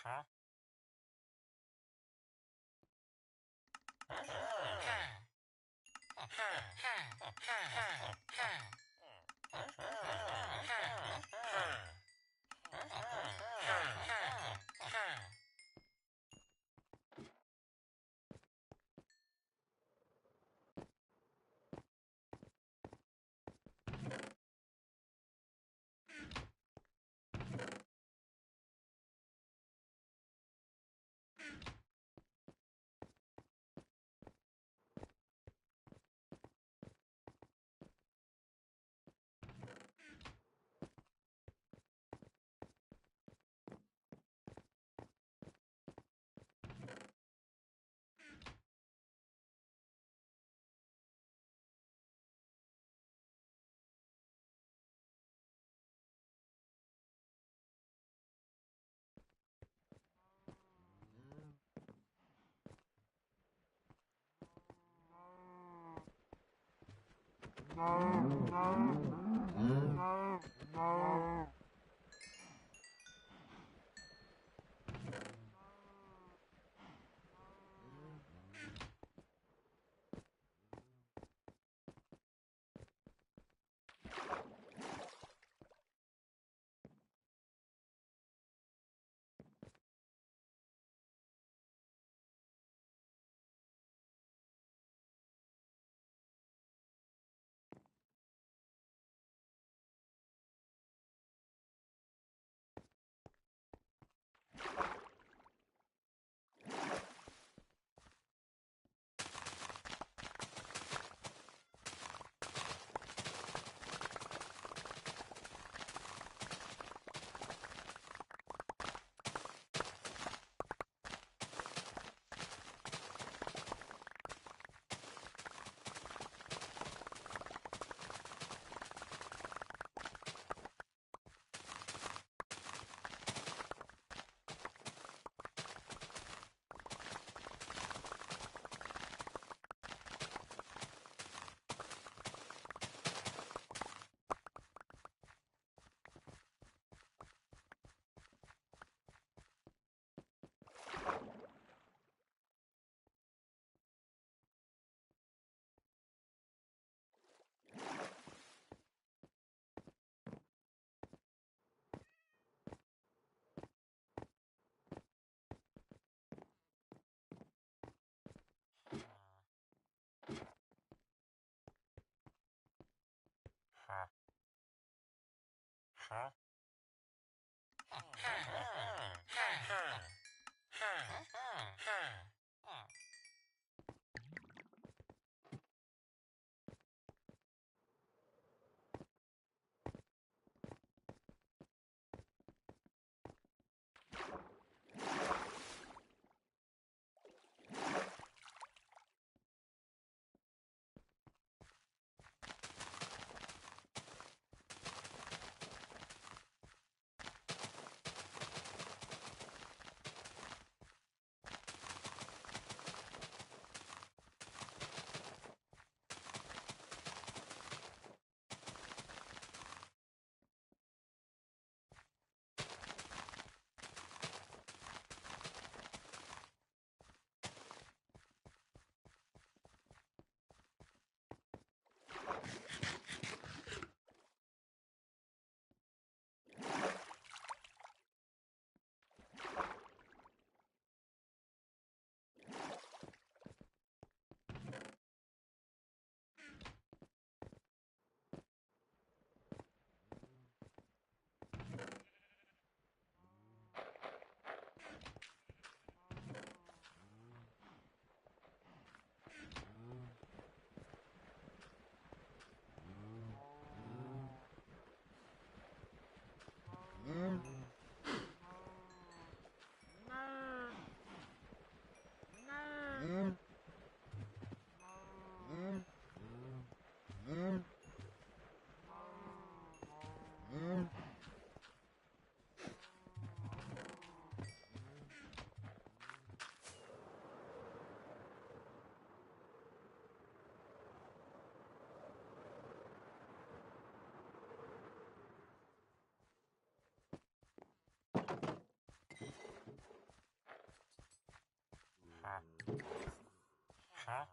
Huh? Huh? Huh? Huh?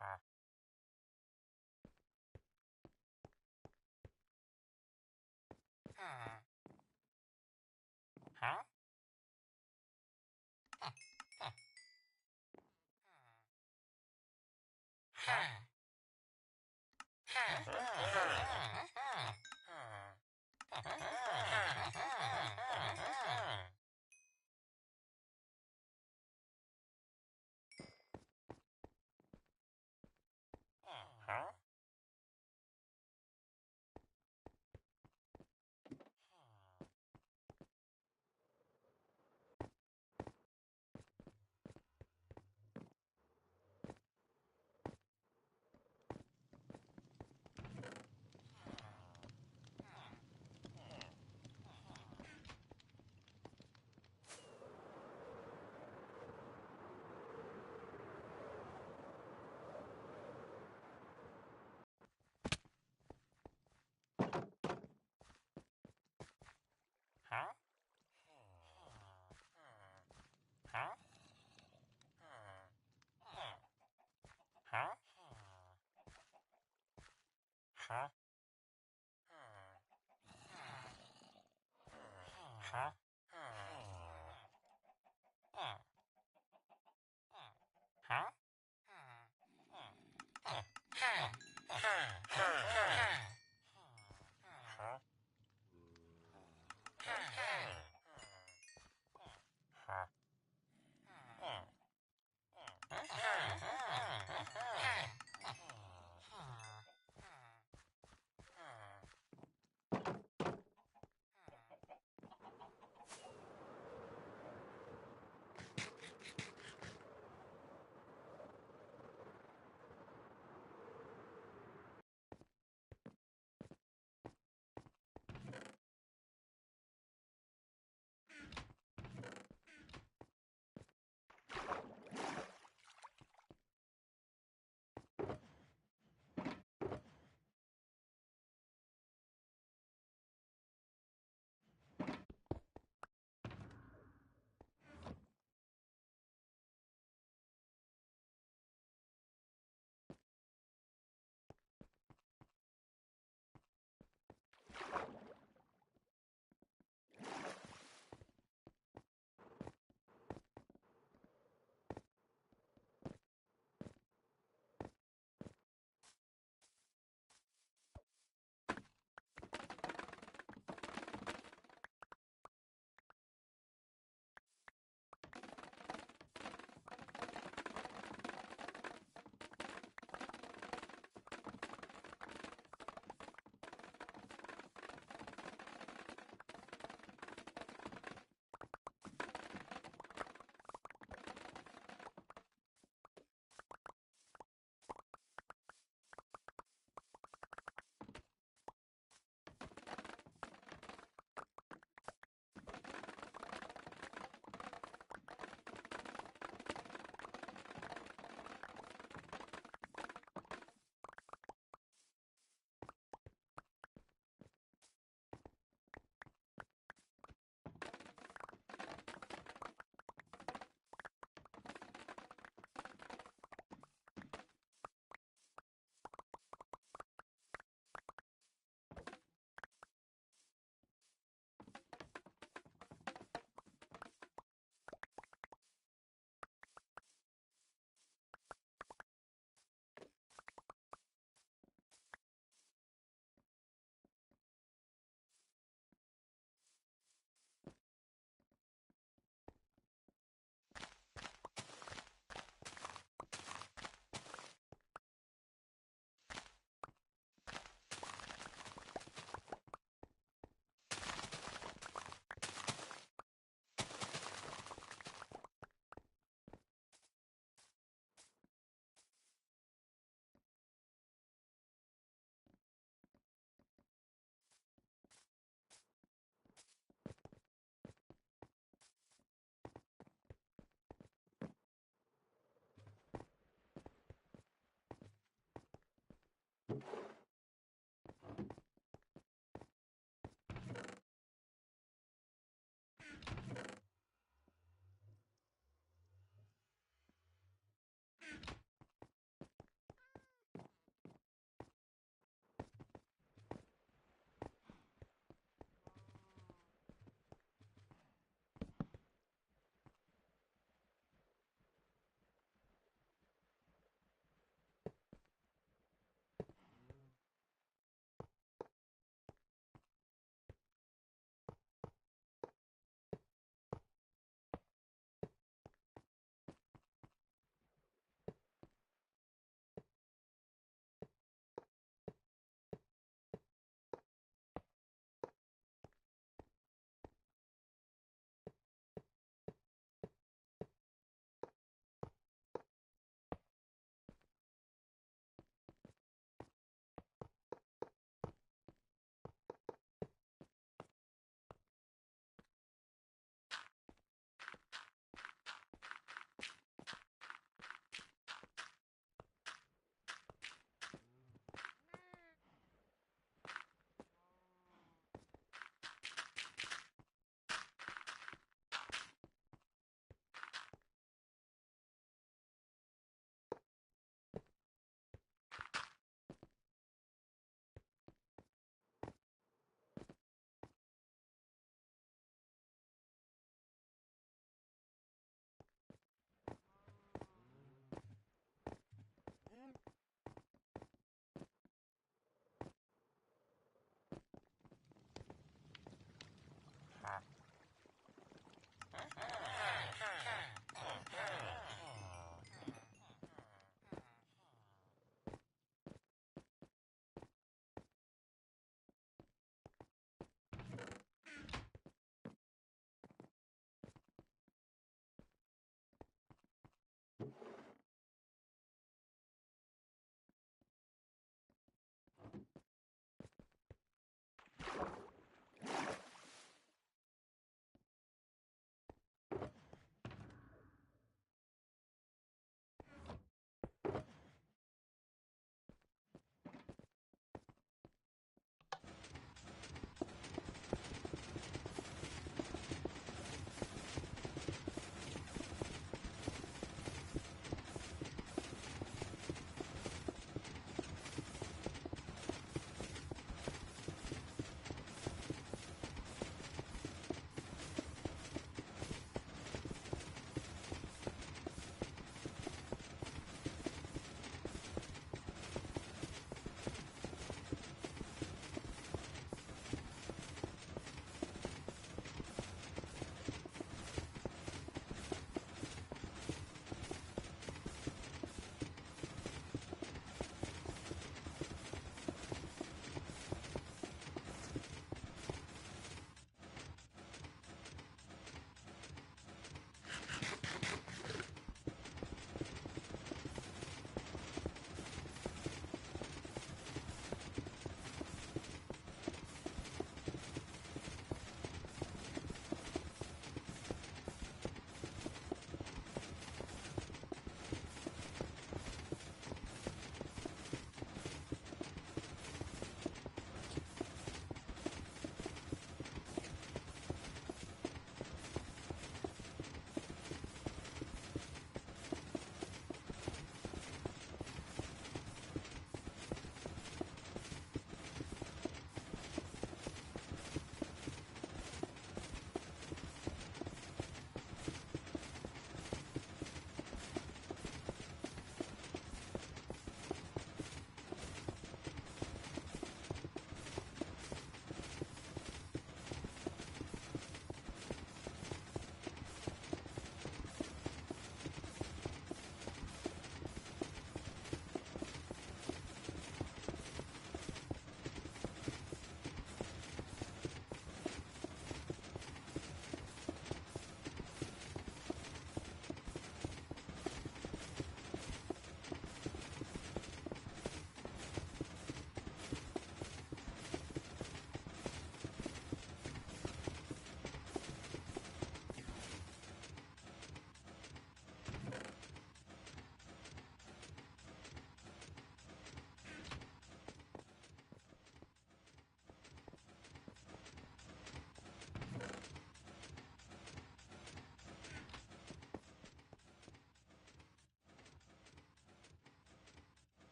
Huh? Huh? Huh?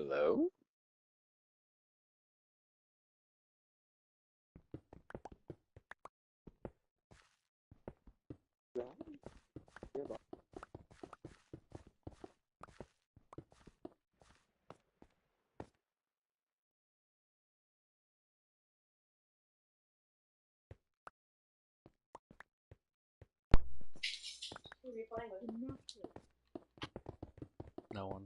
Hello? No one.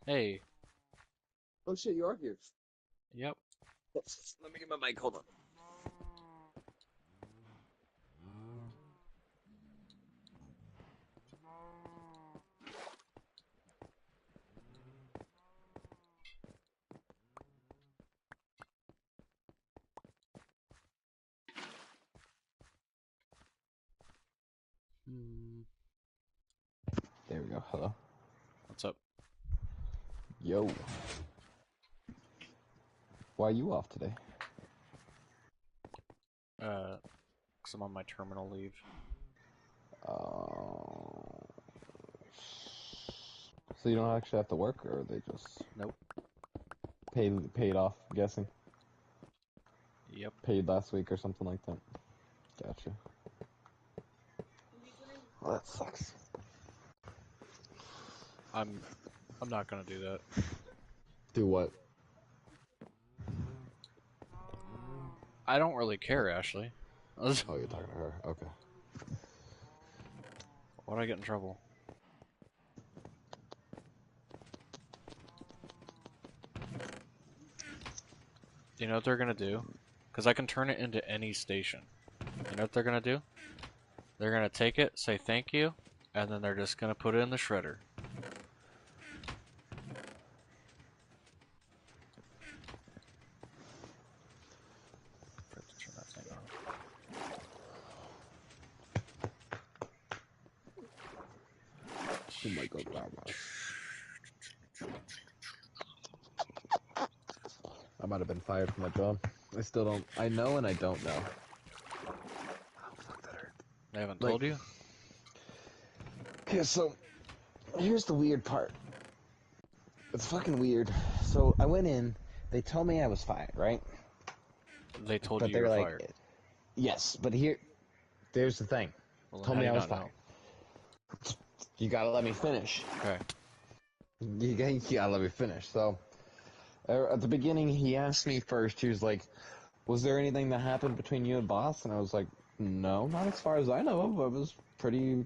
Hey. Oh shit, you are here. Yep. Let me get my mic, hold on. There we go, hello. What's up? Yo. Why are you off today? 'Cause I'm on my terminal leave. So you don't actually have to work, or they just Nope. paid off, I'm guessing? Yep. Paid last week or something like that. Gotcha. Well, that sucks. I'm not gonna do that. Do what? I don't really care, Ashley. Oh, you're talking to her. Okay. Why'd I get in trouble? Do you know what they're gonna do? Because I can turn it into any station. You know what they're gonna do? They're gonna take it, say thank you, and then they're just gonna put it in the shredder. Forgot to turn that thing on. Oh my god, wow. I might have been fired from my job. I still don't. I know and I don't know. Oh, fuck, that hurt. They haven't told you? Okay, so here's the weird part. It's fucking weird. So I went in. They told me I was fired, right? They told But you they you were were like, fired. yes. But there's the thing. Well, then Told how do me you I was not know? fired. You gotta let me finish. Okay. You gotta let me finish. So at the beginning, he asked me first. He was like, "Was there anything that happened between you and boss?" And I was like, "No, not as far as I know of. I was pretty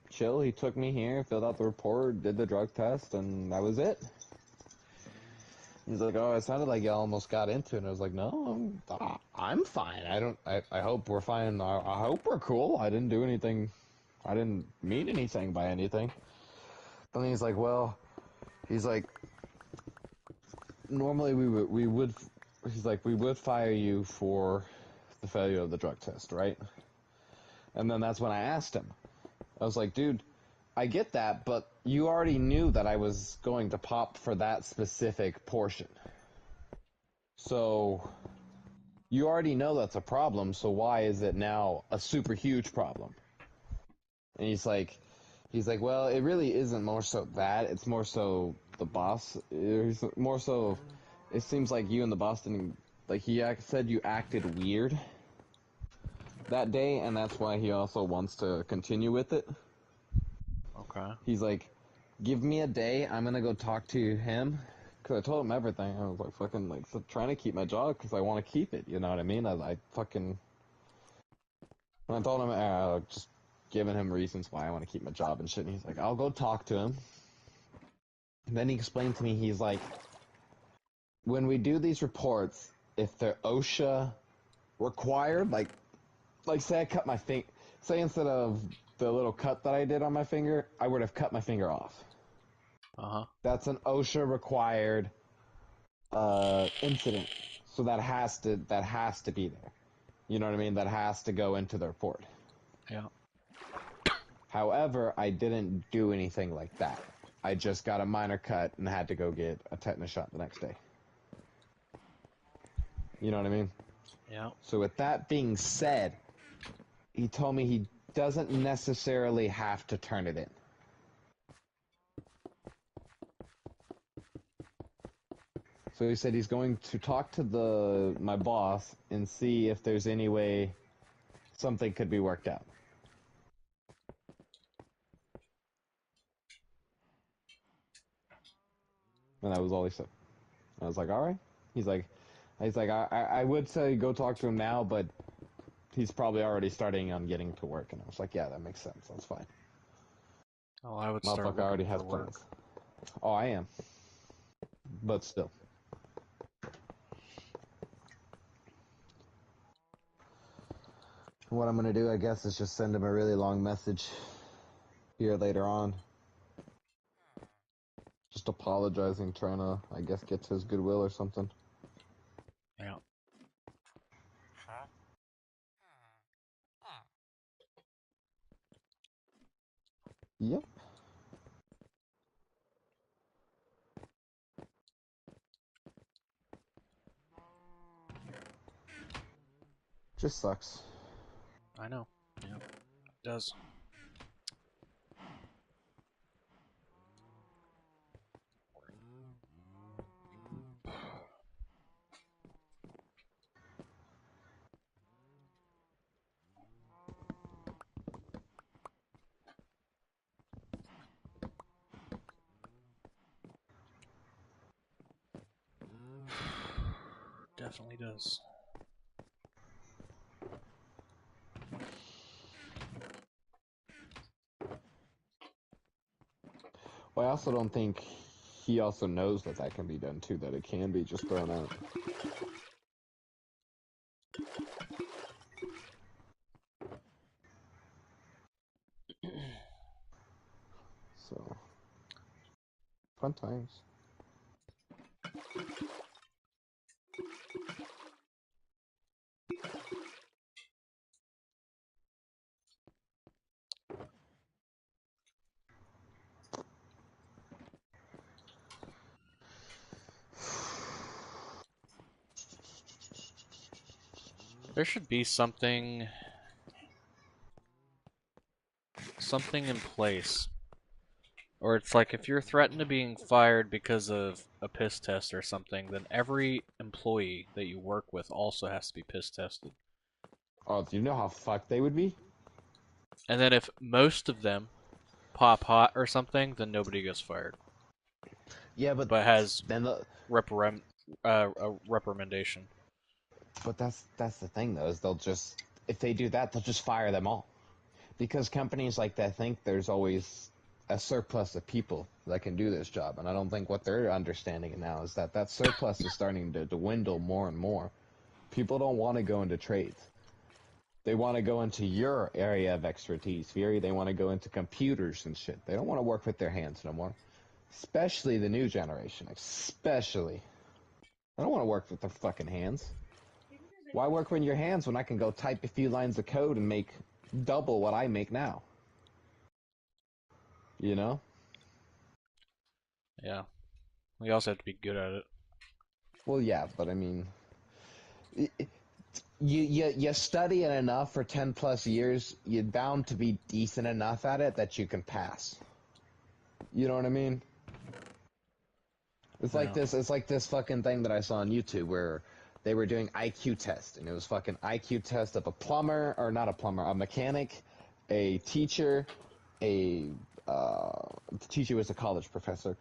chill. He took me here, filled out the report, did the drug test, and that was it." He's like, "Oh, it sounded like you almost got into it." And I was like, "No, I'm fine. I hope we're fine. I hope we're cool. I didn't do anything. I didn't mean anything by anything." But then he's like, "Well," he's like, "normally we would," he's like, "we would fire you for the failure of the drug test, right?" And then that's when I asked him. I was like, "Dude, I get that, but you already knew that I was going to pop for that specific portion. So you already know that's a problem, so why is it now a super huge problem?" And he's like, "Well, it really isn't more so that. It's more so the boss. It's more so, it seems like you and the boss didn't, like, said you acted weird that day, and that's why he also wants to continue with it." Okay. He's like, "Give me a day. I'm gonna go talk to him." Because I told him everything. I was like, fucking, like, so trying to keep my job because I want to keep it. You know what I mean? I fucking. And I told him, just giving him reasons why I want to keep my job and shit. And he's like, "I'll go talk to him." And then he explained to me, he's like, "When we do these reports, if they're OSHA required, like say I cut my finger, say instead of the little cut that I did on my finger, I would have cut my finger off. Uh-huh. That's an OSHA required incident, so that has to be there. You know what I mean? That has to go into the report. Yeah. However, I didn't do anything like that. I just got a minor cut and had to go get a tetanus shot the next day. You know what I mean? Yeah. So with that being said, he told me doesn't necessarily have to turn it in. So he said he's going to talk to my boss and see if there's any way something could be worked out. And that was all he said. I was like, all right. He's like, I would say go talk to him now, but he's probably already starting on getting to work. And I was like, yeah, that makes sense. That's fine. Oh, I would start Motherfucker looking already for has work. plans. Oh, I am. But still. What I'm going to do, I guess, is just send him a really long message here later on. Just apologizing, trying to, I guess, get to his goodwill or something. Yeah. Yep. Just sucks. I know. Yeah. It does. Definitely does. Well, I also don't think he also knows that that can be done too, that it can be just thrown out. So, fun times. There should be something in place. Or it's like if you're threatened to being fired because of a piss test or something, then every employee that you work with also has to be piss tested. Oh, do you know how fucked they would be? And then if most of them pop hot or something, then nobody gets fired. Yeah, but But has then the, a reprimandation. but that's the thing though, is they'll just, if they do that, they'll just fire them all. Because companies like that think there's always a surplus of people that can do this job, and I don't think what they're understanding now is that that surplus is starting to dwindle more and more. People don't want to go into trades. They want to go into your area of expertise, Fury. They want to go into computers and shit. They don't want to work with their hands no more. Especially the new generation. Especially. I don't want to work with their fucking hands. Why work with your hands when I can go type a few lines of code and make double what I make now? You know? Yeah. We also have to be good at it. Well, yeah, but I mean, you study it enough for 10 plus years, you're bound to be decent enough at it that you can pass. You know what I mean? Yeah. It's like this fucking thing that I saw on YouTube where they were doing IQ test, and it was fucking IQ test of a plumber, or not a plumber, a mechanic, a teacher, a the teacher was a college professor,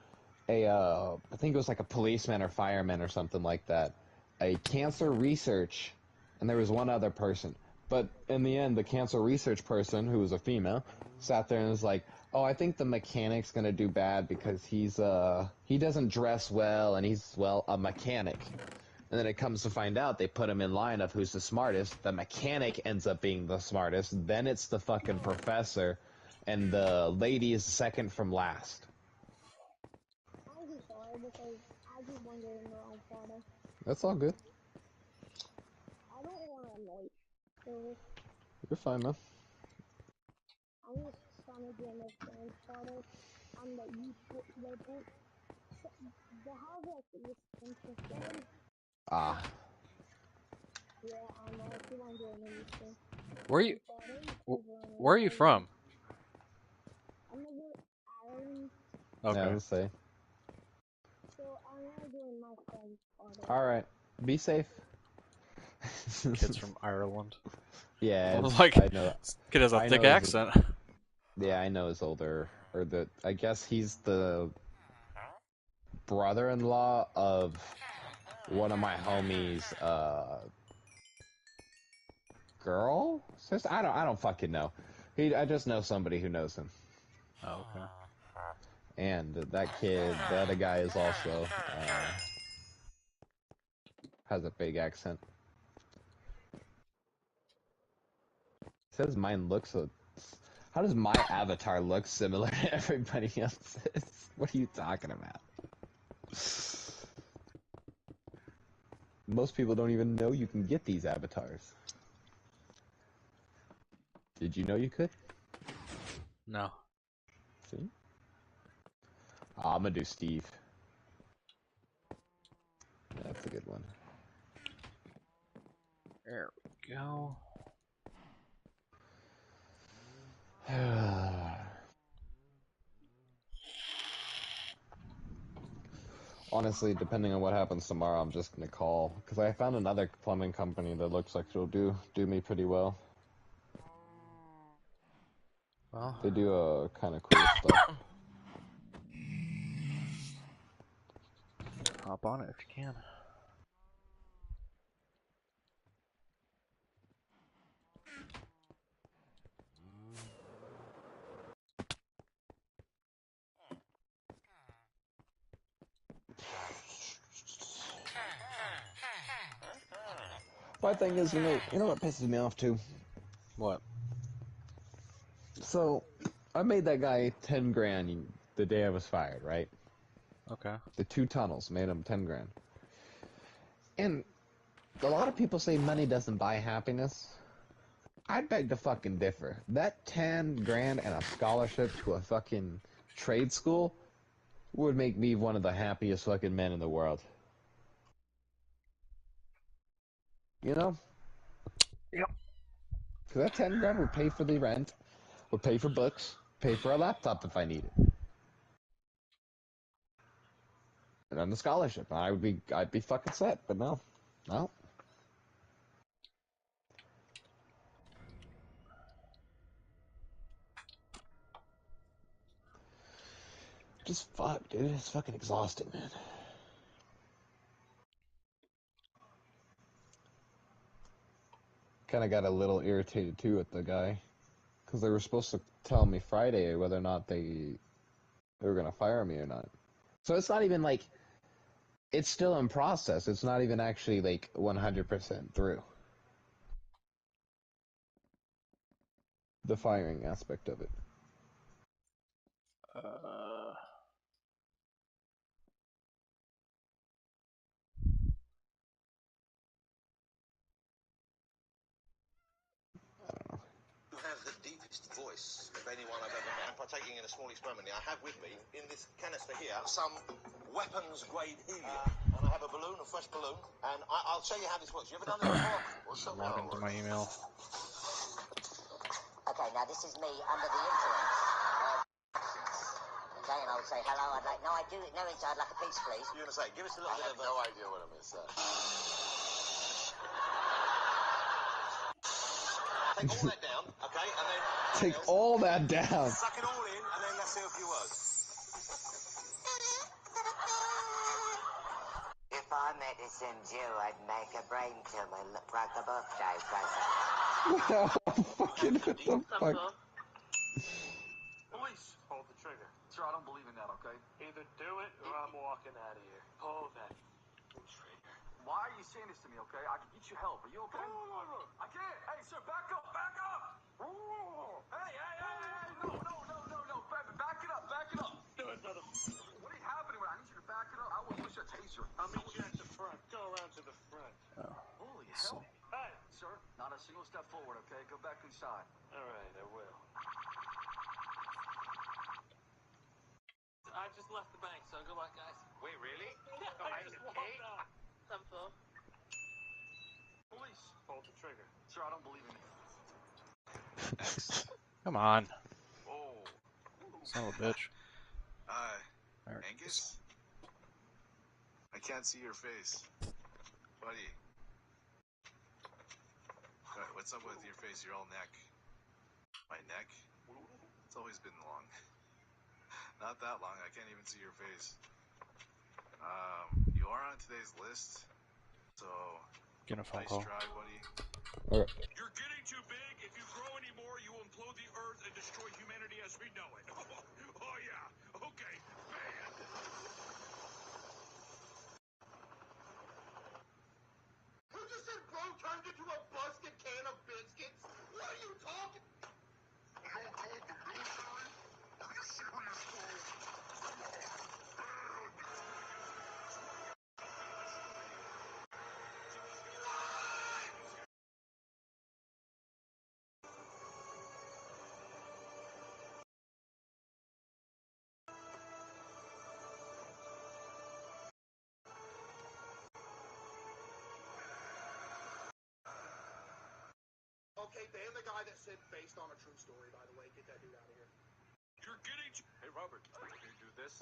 I think it was like a policeman or fireman or something like that, a cancer research, and there was one other person. But in the end, the cancer research person, who was a female, sat there and was like, "Oh, I think the mechanic's gonna do bad because he doesn't dress well and he's, well, a mechanic." And then it comes to find out, they put him in line of who's the smartest. The mechanic ends up being the smartest. Then it's the fucking professor, and the lady is second from last. I'm just sorry because I just wonder in the wrong product. That's all good. I don't want to annoy you. So You're fine, man. I'm just trying to get my friend's product on the YouTube label. So they have like this interesting. Ah, Yeah, I know. I keep on doing anything. Where you? I'm sorry. wh- Over on Where are you from? I live in Ireland, Yeah, Okay. let's say. so I'm gonna join my friend's party. Alright. Be safe. Kid's from Ireland. Yeah, Like, I know. this kid has a I thick know accent. Yeah, I know his older, or I guess he's the brother-in-law of one of my homies, girl? Sister? I don't fucking know. I just know somebody who knows him. Oh, okay. And that kid, the other guy is also, has a big accent. Says mine looks so... How does my avatar look similar to everybody else's? What are you talking about? Most people don't even know you can get these avatars. Did you know you could? No. See? I'm gonna do Steve. That's a good one. There we go. Honestly, depending on what happens tomorrow, I'm just gonna call because I found another plumbing company that looks like it'll do me pretty well. Well, They do kind of cool stuff. hop on it if you can. My thing is, you know what pisses me off too. What? So, I made that guy 10 grand the day I was fired, right? Okay. The 2 tunnels made him 10 grand. And a lot of people say money doesn't buy happiness. I beg to fucking differ. That 10 grand and a scholarship to a fucking trade school would make me one of the happiest fucking men in the world. You know? Yep. Because that 10 grand would pay for the rent, would pay for books, pay for a laptop if I need it. And then the scholarship. I'd be fucking set, but no. No. Just fuck, dude. It's fucking exhausting, man. Kind of got a little irritated too with the guy. Because they were supposed to tell me Friday whether or not they were going to fire me or not. So it's not even like, it's still in process. It's not even actually like 100% through. The firing aspect of it. Uh, You have the deepest voice of anyone I've ever met. I'm partaking in a small experiment. I have with me, in this canister here, some weapons-grade helium. And I have a balloon, a fresh balloon, and I'll show you how this works. You ever done this before? log into my email. Okay, now this is me under the influence. Okay, and I'll say hello. I'd like no, I do no inside like a piece, please. You're going to say, give us a little bit of no idea what I'm going to say. Take all that down, okay, and then... Take all that down. Suck it all in, and then let's say a few words. If I medicine you, I'd make a brain tumor look like a birthday present. Fucking what the fuck? Police, hold the trigger. Sir, I don't believe in that, okay? Either do it, or I'm walking out of here. Pull that trigger. Why are you saying this to me, okay? I can get you help. Are you okay? I can't. Hey, sir, back up, back up! Hey, no. Back it up, back it up. Do it, brother. What are you happening? I need you to back it up. I will push a taser. I'll meet you at the front. Go around to the front. Holy hell. Hey! Sir, not a single step forward, okay? Go back inside. All right, I will. I just left the bank, so good luck, guys. Wait, really? I just walked out. Simple. Police, hold the trigger. Sir, I don't believe in it. Come on. Oh. Son of a bitch. There it is. Angus? I can't see your face. Buddy. What's up with your face? You're all neck. My neck? It's always been long. Not that long. I can't even see your face. You are on today's list. So, Get a phone nice call. try, buddy. Okay. You're getting too big. If you grow any more, you will implode the Earth and destroy humanity as we know it. Oh, yeah. Okay. Man. Who just said bro turned into a busted can of biscuits? What are you talking? You're called the military? Are you serious, bro? Okay, ban the guy that said based on a true story, by the way. Get that dude out of here. You're getting too... Hey, Robert, can you do this?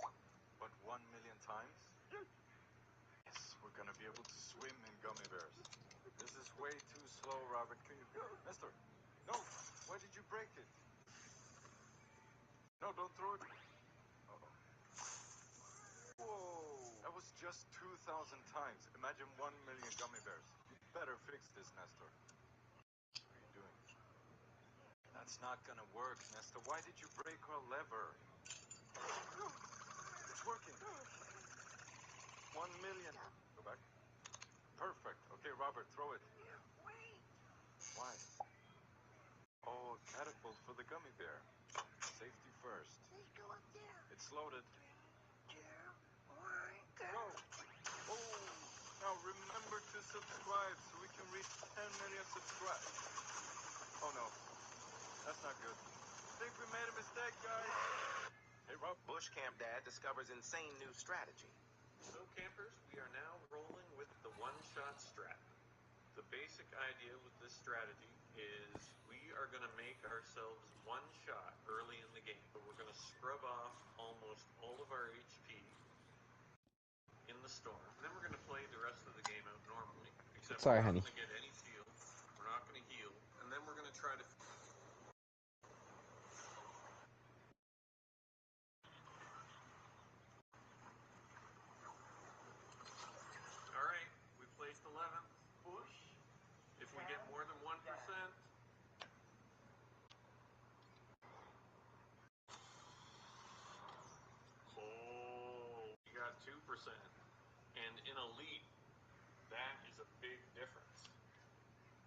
But 1 million times? Yes, we're gonna be able to swim in gummy bears. This is way too slow, Robert. Can you... Nestor! No! Why did you break it? No, don't throw it. Uh-oh. Whoa! That was just 2,000 times. Imagine 1 million gummy bears. You better fix this, Nestor. What are you doing? That's not gonna work, Nestor. Why did you break our lever? It's working. 1 million. Go back. Perfect. Okay, Robert, throw it. Wait. Why? Oh, a catapult for the gummy bear. Safety first. Let's go up there. It's loaded. 3, 2, 1, go. Go. Oh, now remember to subscribe so we can reach 10 million subscribers. Oh no, that's not good. I think we made a mistake, guys. Hey, Rob. Bush Camp Dad discovers insane new strategy. So campers, we are now rolling with the one-shot strat. The basic idea with this strategy is we are going to make ourselves one shot early in the game, but we're going to scrub off almost all of our HP in the storm, and then we're going to play the rest of the game out normally, except Sorry, we're not honey. going to get any shield, we're not going to heal, and then we're going to try to... Alright, we placed 11th. Push. If we get more than 1%, oh, we got 2%. And in Elite, that is a big difference.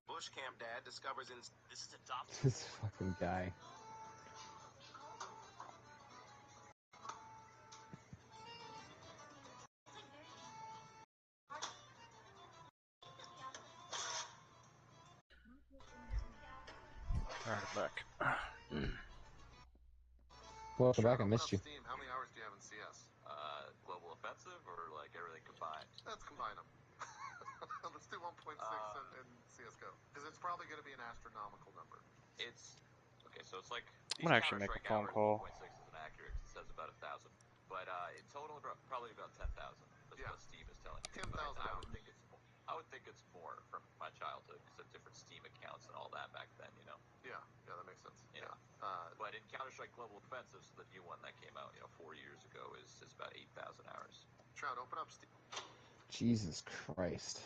Bush Camp Dad discovers this is adopted. This fucking guy. Alright, I'm back. Welcome back. I Open missed up you. Steam. How many hours do you have in CS? Global offensive or like everything combined? Let's combine them. Let's do 1.6 in CSGO. Because it's probably going to be an astronomical number. It's okay, so it's like I'm gonna actually make a phone call. 1.6 isn't accurate. It says about 1,000, but in total, probably about 10,000. That's Yeah. what Steam is telling me. 10,000 But I would hours. think it's. I would think it's more from my childhood because of different Steam accounts and all that back then, you know. Yeah, that makes sense. Yeah. But in Counter-Strike Global Offensive, so the new one that came out, 4 years ago, is about 8,000 hours. Trout, open up Steam. Jesus Christ.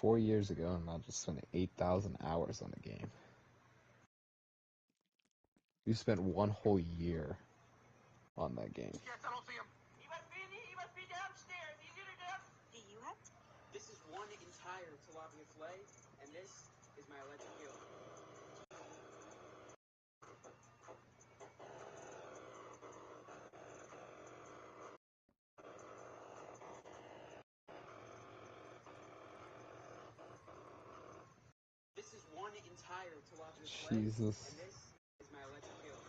4 years ago, and I just spent 8,000 hours on the game. You spent 1 whole year on that game. Yes, I don't see him. He must be downstairs. He's in it up. Do you have? This is one entire tilapia fillet, and this is my electric eel. This is one entire tilapia fillet, Jesus. and this is my electric eel.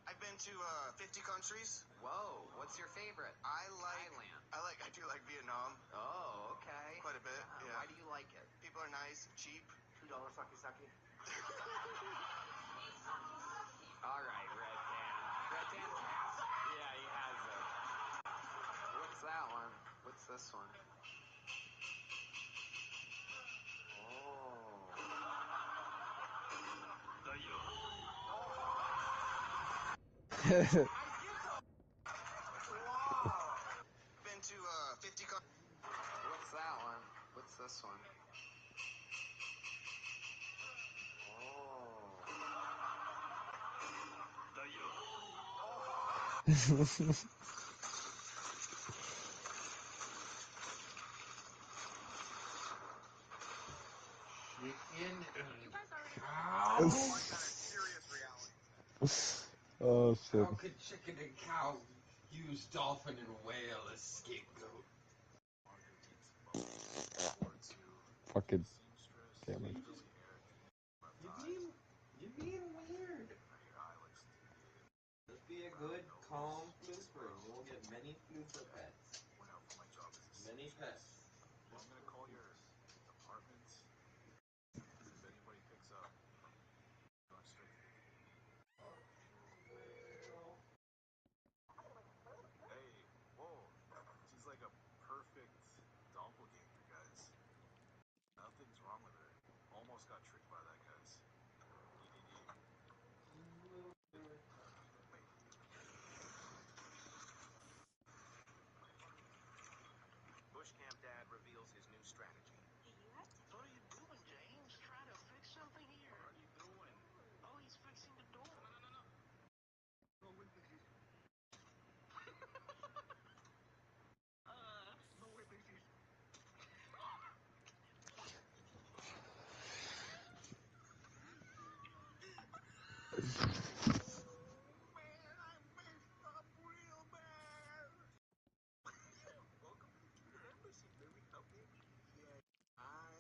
I've been to 50 countries. Whoa, what's your favorite? I Thailand. do like Vietnam Oh, okay. quite a bit. Yeah. Why do you like it? People are nice, cheap. $2 sake. All right, Red Tan. Red Tan pass. Yeah, he has it. What's that one? What's this one? Been to 50 countries. What's that one? What's this one? Chicken and cow? Oh shit. How could chicken and cow use dolphin and whale as scapegoat? Fucking damn it. You mean weird? Just be a good, calm flooper, and you'll get many flooper pets. Many pets. I'm gonna call your apartment. If anybody picks up, going straight to the Hey, whoa. She's like a perfect doppelganger, guys. Nothing's wrong with her. Almost got tricked by that, guys. Bushcamp Dad reveals his new strategy. What are you doing, James? Trying to fix something here. What are you doing? Oh, he's fixing the door. No. No, wait, no, wait, man, I messed up real bad. Welcome to the embassy. May we help you? Yeah, I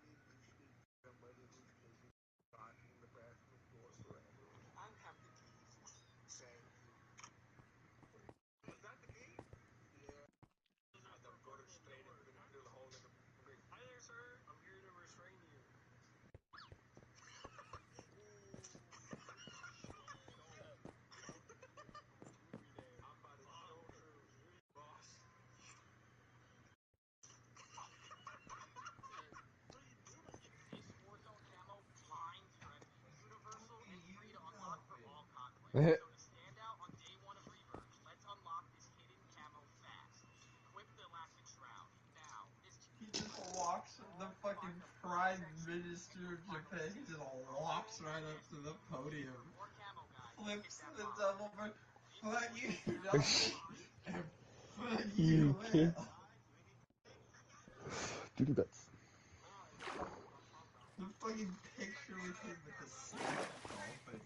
need to speak to somebody who's taking locking the bathroom door forever. I have the keys. Thank you. Is that the key? Yeah. I don't go to straight into the hole in the brick. Hi there, sir. I'm here to restrain you. I'm about to go through. Boss. He just walks, the fucking Prime Minister of Japan, he just walks right up to the podium, flips the double, fuck you, Dolphin, and fuck you, Will. Dude, that's. The fucking picture with him with the sexy dolphin.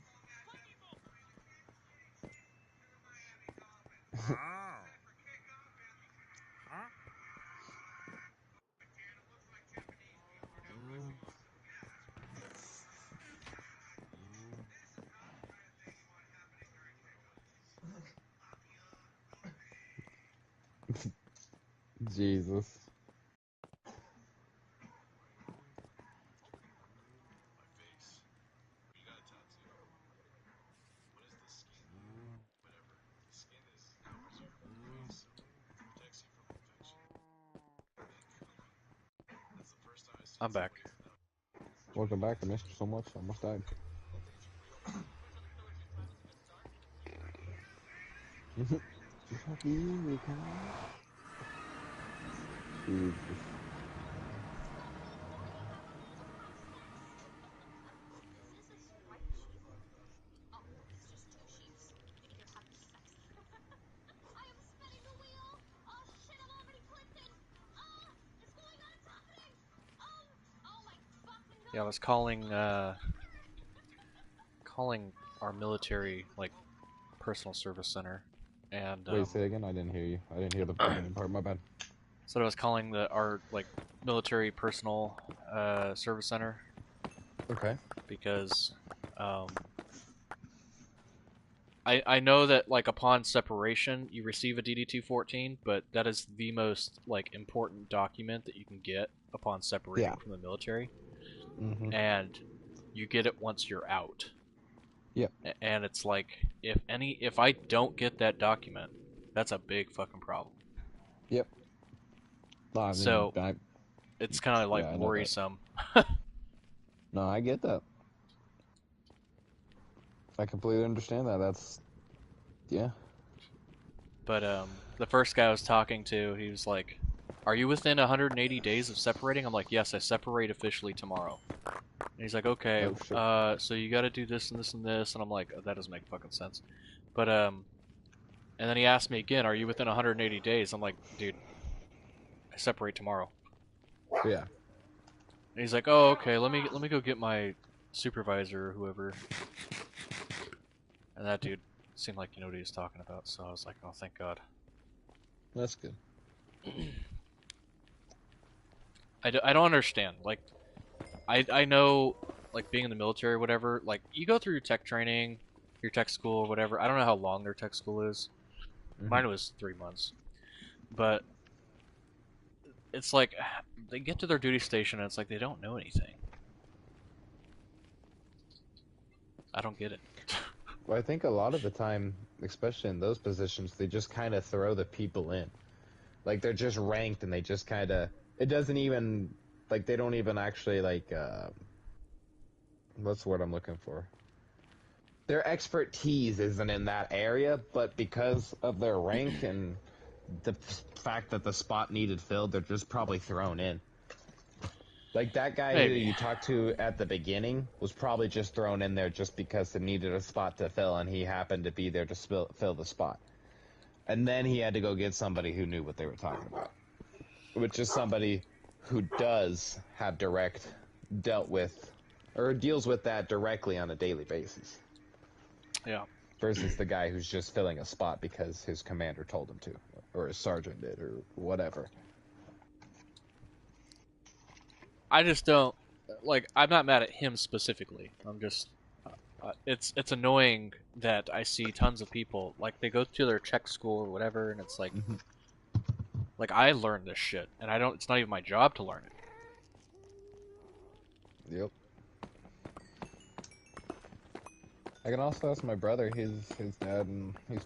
Jesus. My face. You got a tattoo. What is the skin? Whatever. The skin is ours from the face. Protects you from infection. That's the first time I've seen I'm back. somebody without. Welcome back. I missed you so much. I almost died. Jesus. Yeah, I was calling our military like personal service center, and Wait, say again. I didn't hear you. I didn't hear the beginning part. My bad. so I was calling our like military personal service center. Okay. Because I know that like upon separation you receive a DD-214, but that is the most like important document that you can get upon separating Yeah. from the military, Mm-hmm. and you get it once you're out. Yep. And it's like if I don't get that document, that's a big fucking problem. Yep. No, I mean, So it's kind of like I know that. worrisome. No, I get that. I completely understand that. That's, yeah. But the first guy I was talking to, he was like, "Are you within 180 days of separating?" I'm like, "Yes, I separate officially tomorrow." And he's like, "Okay, Oh shit. so you got to do this and this and this," and I'm like, "Oh, that doesn't make fucking sense." But and then he asked me again, "Are you within 180 days?" I'm like, "Dude, I separate tomorrow." Yeah. And he's like, "Oh, okay, let me go get my supervisor or whoever." And that dude seemed like you know what he was talking about, so I was like, "Oh, thank God." That's good. I don't understand. Like, I know, like, being in the military or whatever, like, you go through your tech training, your tech school or whatever. I don't know how long their tech school is. Mine was 3 months. But it's like, they get to their duty station and it's like they don't know anything. I don't get it. Well, I think a lot of the time, especially in those positions, they just kind of throw the people in. Like, they're just ranked and they just kind of... It doesn't even... Like, they don't even actually, like, what's the word I'm looking for? Their expertise isn't in that area, but because of their rank and the fact that the spot needed filled, they're just probably thrown in. Like, that guy who Maybe. you talked to at the beginning was probably just thrown in there just because they needed a spot to fill, and he happened to be there to fill the spot. And then he had to go get somebody who knew what they were talking about. Which is somebody who does have dealt with, or deals with that directly on a daily basis. Yeah. Versus the guy who's just filling a spot because his commander told him to, or his sergeant did, or whatever. I just don't, like, I'm not mad at him specifically. I'm just, it's annoying that I see tons of people, like, they go to their Czech school or whatever, and it's like, I learned this shit, and it's not even my job to learn it. Yep. I can also ask my brother. His dad and his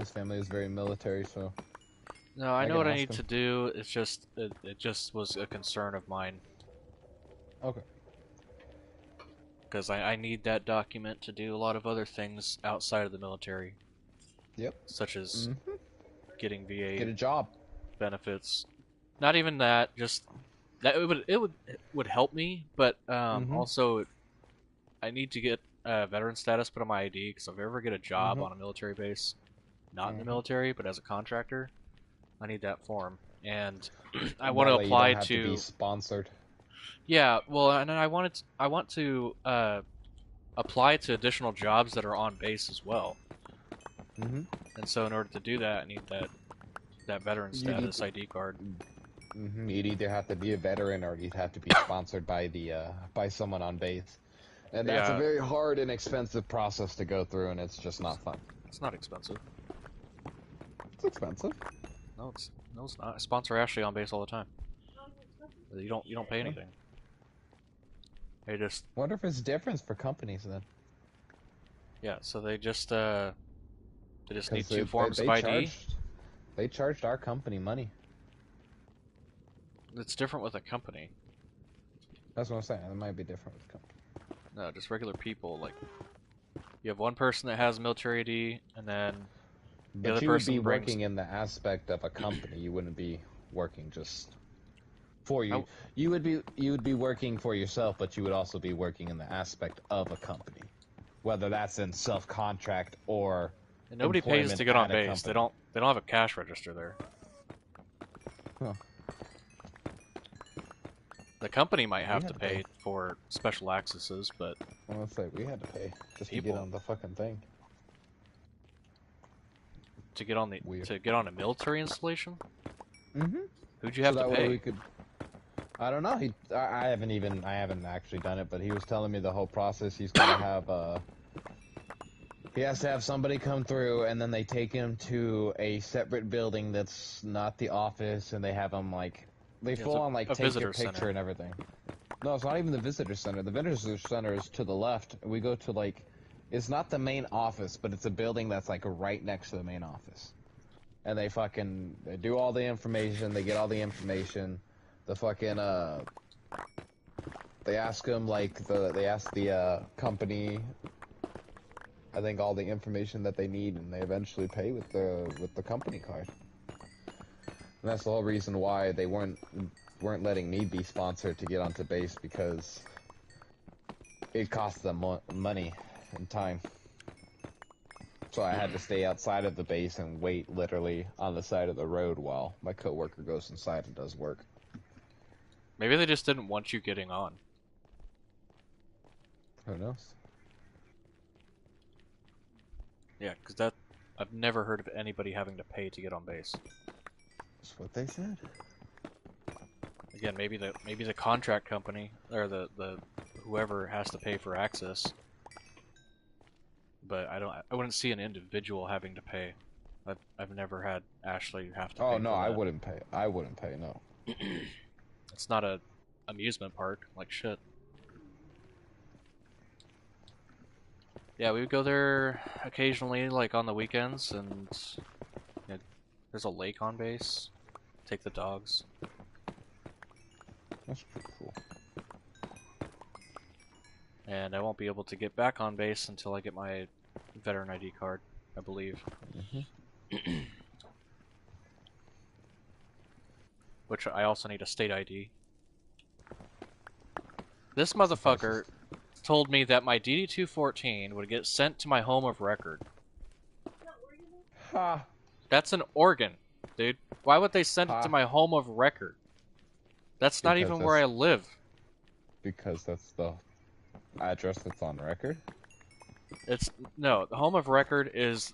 family is very military, so. No, I know can what I ask need him. to do. It's just it just was a concern of mine Okay. because I need that document to do a lot of other things outside of the military, Yep. such as getting Get VA a job. benefits. Not even that, just that it would help me, but also I need to get veteran status put on my ID because if I ever get a job on a military base, not in the military but as a contractor, I need that form, and I want to That way you don't apply have to be sponsored. Yeah, well, and then I want to apply to additional jobs that are on base as well. Mm-hmm. And so, in order to do that, I need that veteran status ID card. Mm-hmm. You'd either have to be a veteran or you'd have to be sponsored by by someone on base, and that's a Yeah, very hard and expensive process to go through, and it's just not fun. it's not expensive. It's expensive. No, it's not. I sponsor Ashley on base all the time. You don't pay anything. They just Wonder if it's different for companies then. yeah. So they just need 2 Because forms of ID. they charged our company money. It's different with a company. That's what I'm saying. It might be different with company. No, just regular people. Like you have one person that has military ID, and then the But other you would person be brings. working in the aspect of a company. You wouldn't be working just for you. Oh. You would be working for yourself, but you would also be working in the aspect of a company, whether that's in self-contract or And nobody pays employment to get on at a base. company. They don't have a cash register there. Huh. The company might have had to to pay pay. for special accesses, but I want to say we had to pay just to People. get on the fucking thing. to get on Weird. a military installation, Mm-hmm. who'd you have so to that pay? way we could. I don't know. I haven't actually done it, but he was telling me the whole process. He's gonna have He has to have somebody come through, and then they take him to a separate building that's not the office, and they have him, like, they Yeah, full on, like, a take your visitor picture center. and everything. No, it's not even the visitor center. The visitor center is to the left. We go to, like, it's not the main office, but it's a building that's, like, right next to the main office. And they do all the information, they get all the information. The fucking, they ask them, like, they ask the, company, I think, all the information that they need, and they eventually pay with the company card. And that's the whole reason why they weren't letting me be sponsored to get onto base, because it cost them money and time. So I had to stay outside of the base and wait literally on the side of the road while my coworker goes inside and does work. Maybe they just didn't want you getting on. Who knows? Yeah, because I've never heard of anybody having to pay to get on base. That's what they said. Again, maybe the contract company or the whoever has to pay for access. But I wouldn't see an individual having to pay. I've never had Ashley have to pay. Oh no, for I that. wouldn't pay. I wouldn't pay. No. It's not a amusement park like shit. Yeah, we would go there occasionally, like on the weekends, and you know, there's a lake on base. Take the dogs. That's pretty cool. And I won't be able to get back on base until I get my veteran ID card, I believe. Which I also need a state ID. This motherfucker told me that my DD-214 would get sent to my home of record. Ha! That's an Oregon, dude. Why would they send it to my home of record? That's not even where I live. Because that's the address that's on record? No, the home of record is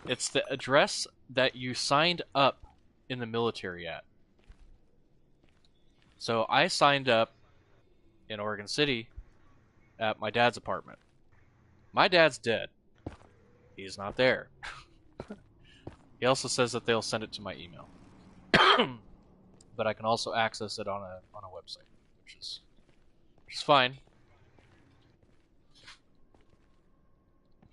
it's the address that you signed up in the military at. So I signed up in Oregon City at my dad's apartment. My dad's dead. He's not there. He also says that they'll send it to my email. But I can also access it on a website, which is fine.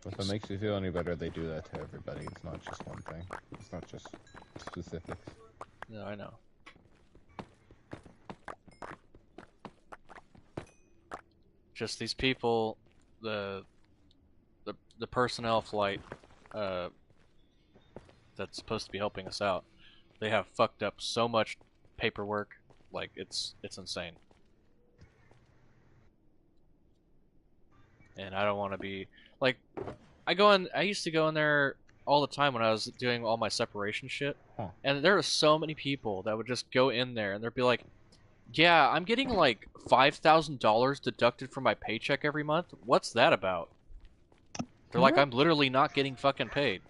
If it makes you feel any better, they do that to everybody. It's not just one thing. It's not just specifics. No, I know. Just these people, the personnel flight that's supposed to be helping us out, they have fucked up so much paperwork, like it's insane. And I don't want to be like, I used to go in there all the time when I was doing all my separation shit, and there were so many people that would just go in there and they'd be like, yeah, I'm getting like $5,000 deducted from my paycheck every month. What's that about? They're like, I'm literally not getting fucking paid.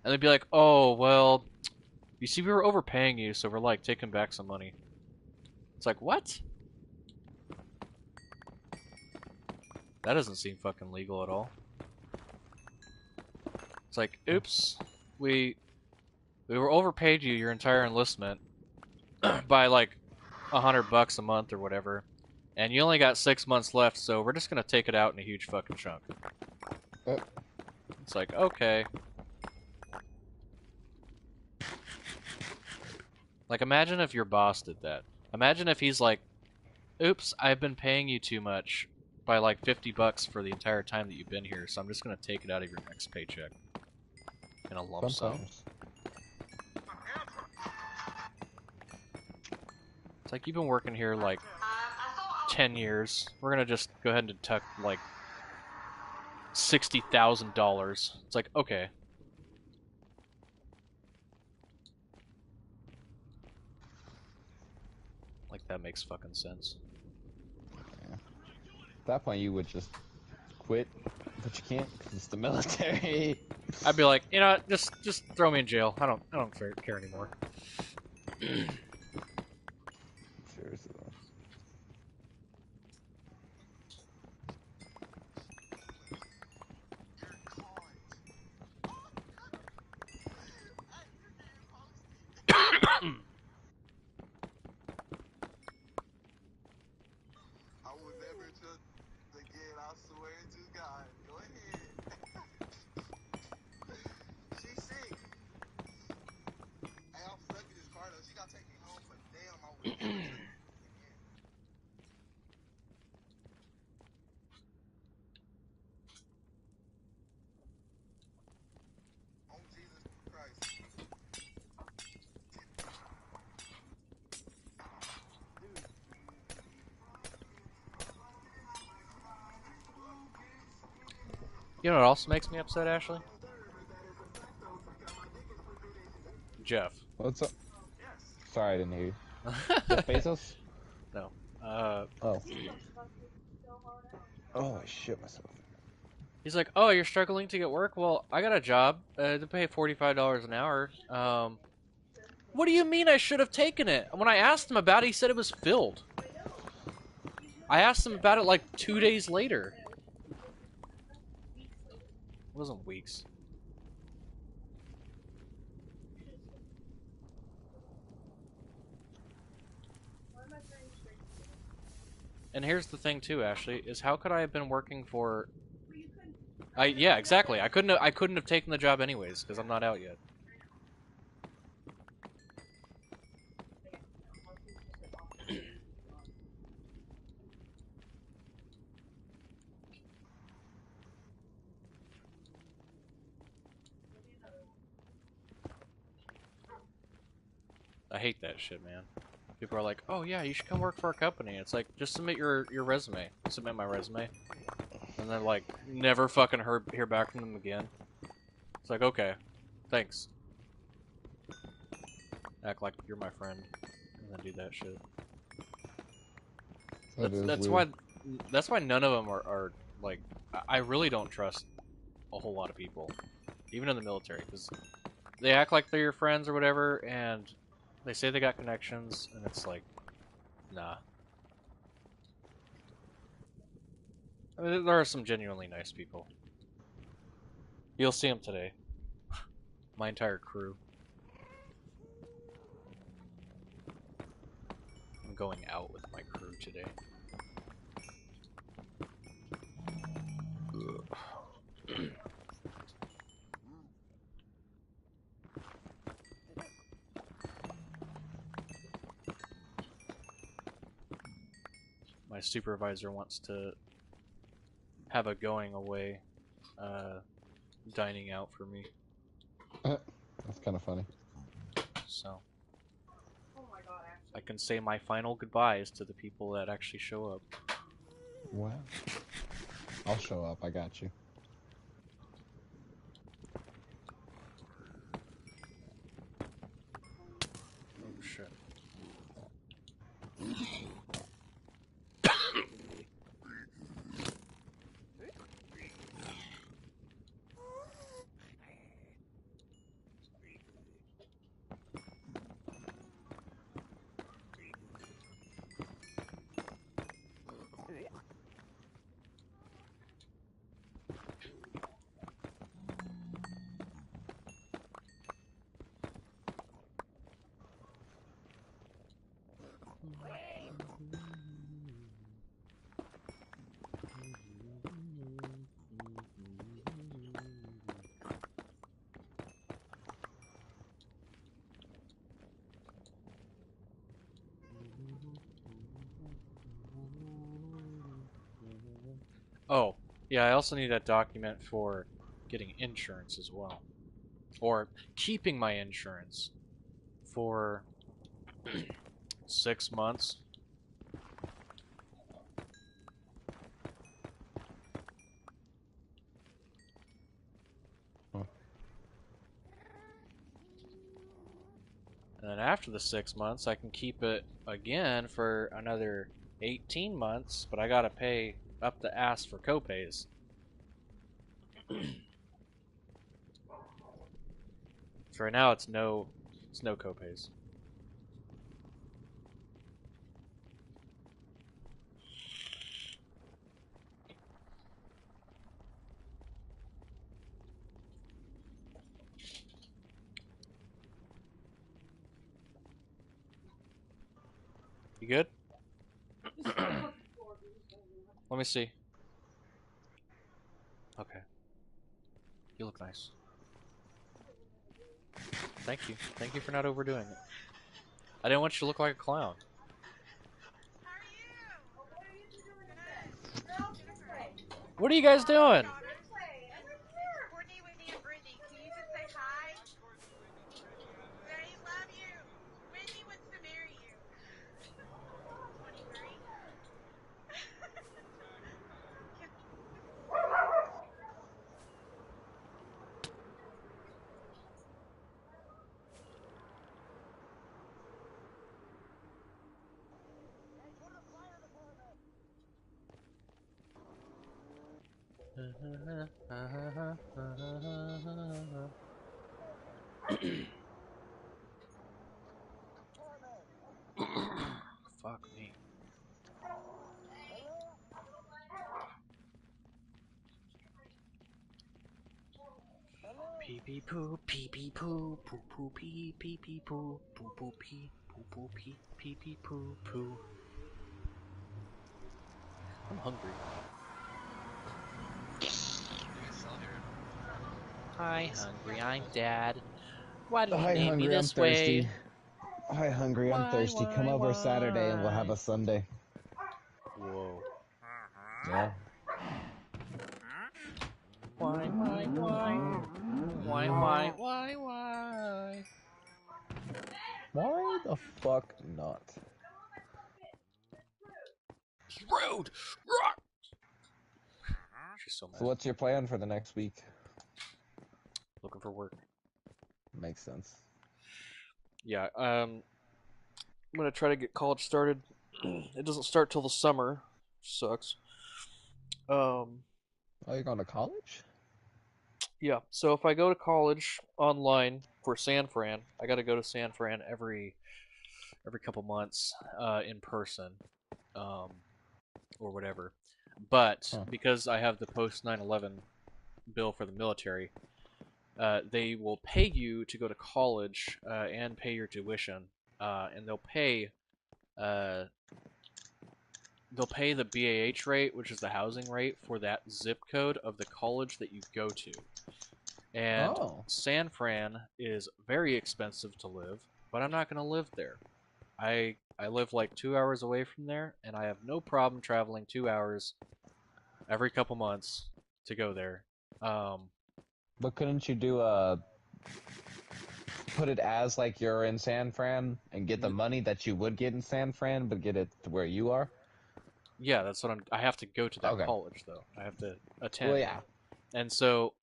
And they'd be like, oh, well, you see, we were overpaying you, so we're like taking back some money. It's like, what? That doesn't seem fucking legal at all. It's like, oops, we were overpaid you your entire enlistment by like $100 a month or whatever, and you only got 6 months left, so we're just gonna take it out in a huge fucking chunk. It's like, okay. Like, imagine if your boss did that. Imagine if he's like, oops, I've been paying you too much by like $50 for the entire time that you've been here, so I'm just gonna take it out of your next paycheck in a lump sum. It's like, you've been working here like 10 years. We're gonna just go ahead and deduct like $60,000. It's like, okay. Like, that makes fucking sense. Yeah. At that point, you would just quit, but you can't because it's the military. I'd be like, you know, just throw me in jail. I don't care anymore. Seriously. You know what also makes me upset, Ashley? Jeff. What's up? Sorry, I didn't hear you. Jeff Bezos? No. Oh. Oh, I shit myself. He's like, oh, you're struggling to get work? Well, I got a job. They pay $45 an hour. What do you mean I should have taken it? When I asked him about it, he said it was filled. I asked him about it like 2 days later. It wasn't weeks. And here's the thing too, Ashley, is how could I have been working for yeah, exactly. I couldn't have taken the job anyways because I'm not out yet. I hate that shit, man. People are like, "Oh yeah, you should come work for our company." It's like, just submit your resume. Submit my resume, and then like never fucking hear back from them again. It's like, okay, thanks. Act like you're my friend, and then do that shit. That's why none of them are like. I really don't trust a whole lot of people, even in the military, because they act like they're your friends or whatever, and they say they got connections, and it's like, nah. I mean, there are some genuinely nice people. You'll see them today. My entire crew. I'm going out with my crew today. My supervisor wants to have a going away dining out for me. That's kind of funny. So I can say my final goodbyes to the people that actually show up. Wow. I'll show up. I got you. Oh shit. Oh, yeah, I also need that document for getting insurance as well. Or keeping my insurance for 6 months. Huh. And then after the 6 months, I can keep it again for another 18 months, but I gotta pay up the ass for copays. So right now it's no copays. You good? Let me see. Okay. You look nice. Thank you. Thank you for not overdoing it. I didn't want you to look like a clown. What are you guys doing? Courtney, Whitney, and Brittany, can you just say hi? They love you. Whitney wants to marry you. 23. Fuck me. Pee pee poo, pee pee poo, poo poo pee, pee pee poo, poo poo pee, poo poo pee, pee pee poo poo. I'm hungry. Hi, hungry. I'm Dad. Why did you Hi, name me hungry. I'm this way? thirsty. Hi, hungry. I'm Why, thirsty. Come why, over Saturday and we'll have why? a Sunday. Whoa. Yeah. Why, why, why? Why, why, why, why? Why the fuck not? It's rude! She's so So mad. what's your plan for the next week? Looking for work. Makes sense. Yeah, I'm gonna try to get college started. It doesn't start till the summer. Sucks. Um, Oh, you're going to college? yeah, so if I go to college online for San Fran, I gotta go to San Fran every couple months, in person, um, or whatever. But Huh. because I have the post 9/11 bill for the military, they will pay you to go to college and pay your tuition, and uh, they'll pay the BAH rate, which is the housing rate for that zip code of the college that you go to. And Oh. San Fran is very expensive to live, but I'm not going to live there. I live like 2 hours away from there, and I have no problem traveling 2 hours every couple months to go there. But couldn't you put it as like you're in San Fran and get the money that you would get in San Fran, but get it to where you are? Yeah, that's what I have to go to that Okay. college though. I have to Well, attend, yeah. and so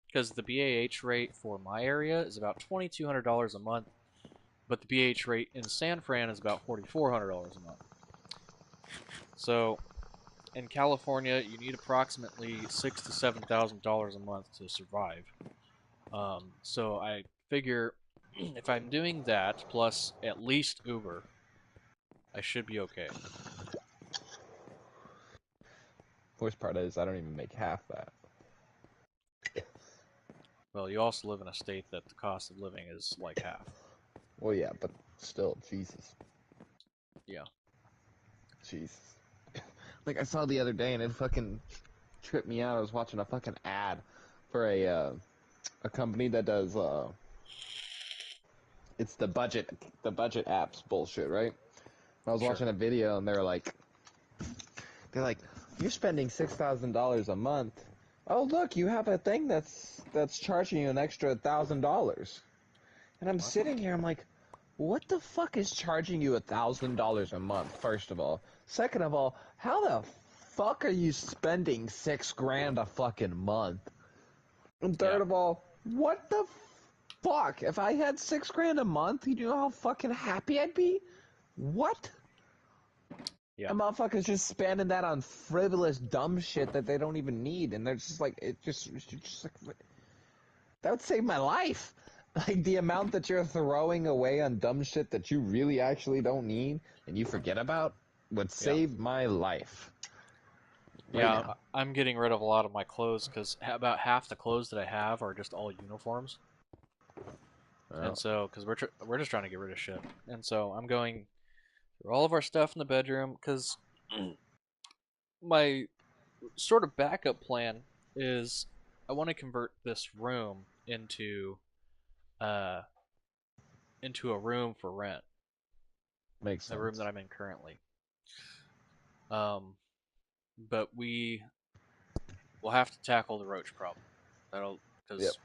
because the BAH rate for my area is about $2,200 a month, but the BAH rate in San Fran is about $4,400 a month. So in California, you need approximately $6,000 to $7,000 a month to survive. So I figure if I'm doing that plus at least Uber, I should be okay. Worst part is I don't even make half that. Well, you also live in a state that the cost of living is like half. Well, yeah, but still, Jesus. Yeah. Jesus. Like I saw the other day and it fucking tripped me out. I was watching a fucking ad for a company that does it's the budget apps bullshit, right? I was Sure. watching a video and they're like, you're spending $6,000 a month. Oh look, you have a thing that's charging you an extra $1,000. And I'm What? sitting here, I'm like, what the fuck is charging you $1,000 a month? First of all, second of all, how the fuck are you spending $6,000 a fucking month? And third Yeah. of all, what the fuck? If I had $6,000 a month, you know how fucking happy I'd be? What? Yeah. And motherfuckers just spending that on frivolous, dumb shit that they don't even need, and they're just like, it's just like, that would save my life. Like the amount that you're throwing away on dumb shit that you really actually don't need and you forget about would Yeah. save my life. Right Yeah, now. I'm getting rid of a lot of my clothes because about half the clothes that I have are just all uniforms, Oh. and so because we're just trying to get rid of shit, and so I'm going through all of our stuff in the bedroom because my sort of backup plan is I want to convert this room uh into a room for rent, Makes the room sense. that I'm in currently. Um, but we will have to tackle the roach problem. That'll Yep. because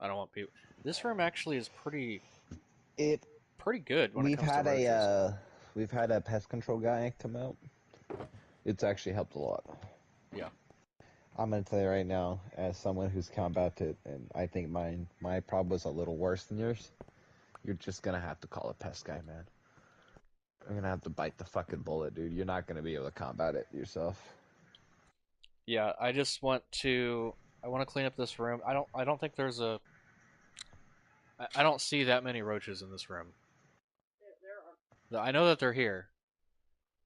I don't want people. This room actually is It pretty good when it we've comes to had roaches. we've had a pest control guy come out. It's actually helped a lot. Yeah. I'm gonna tell you right now, as someone who's combated, and I think my problem was a little worse than yours. You're just gonna have to call a pest guy, man. I'm gonna have to bite the fucking bullet, dude. You're not gonna be able to combat it yourself. Yeah, I just want to. I want to clean up this room. I don't think there's a. I don't see that many roaches in this room. I know that they're here.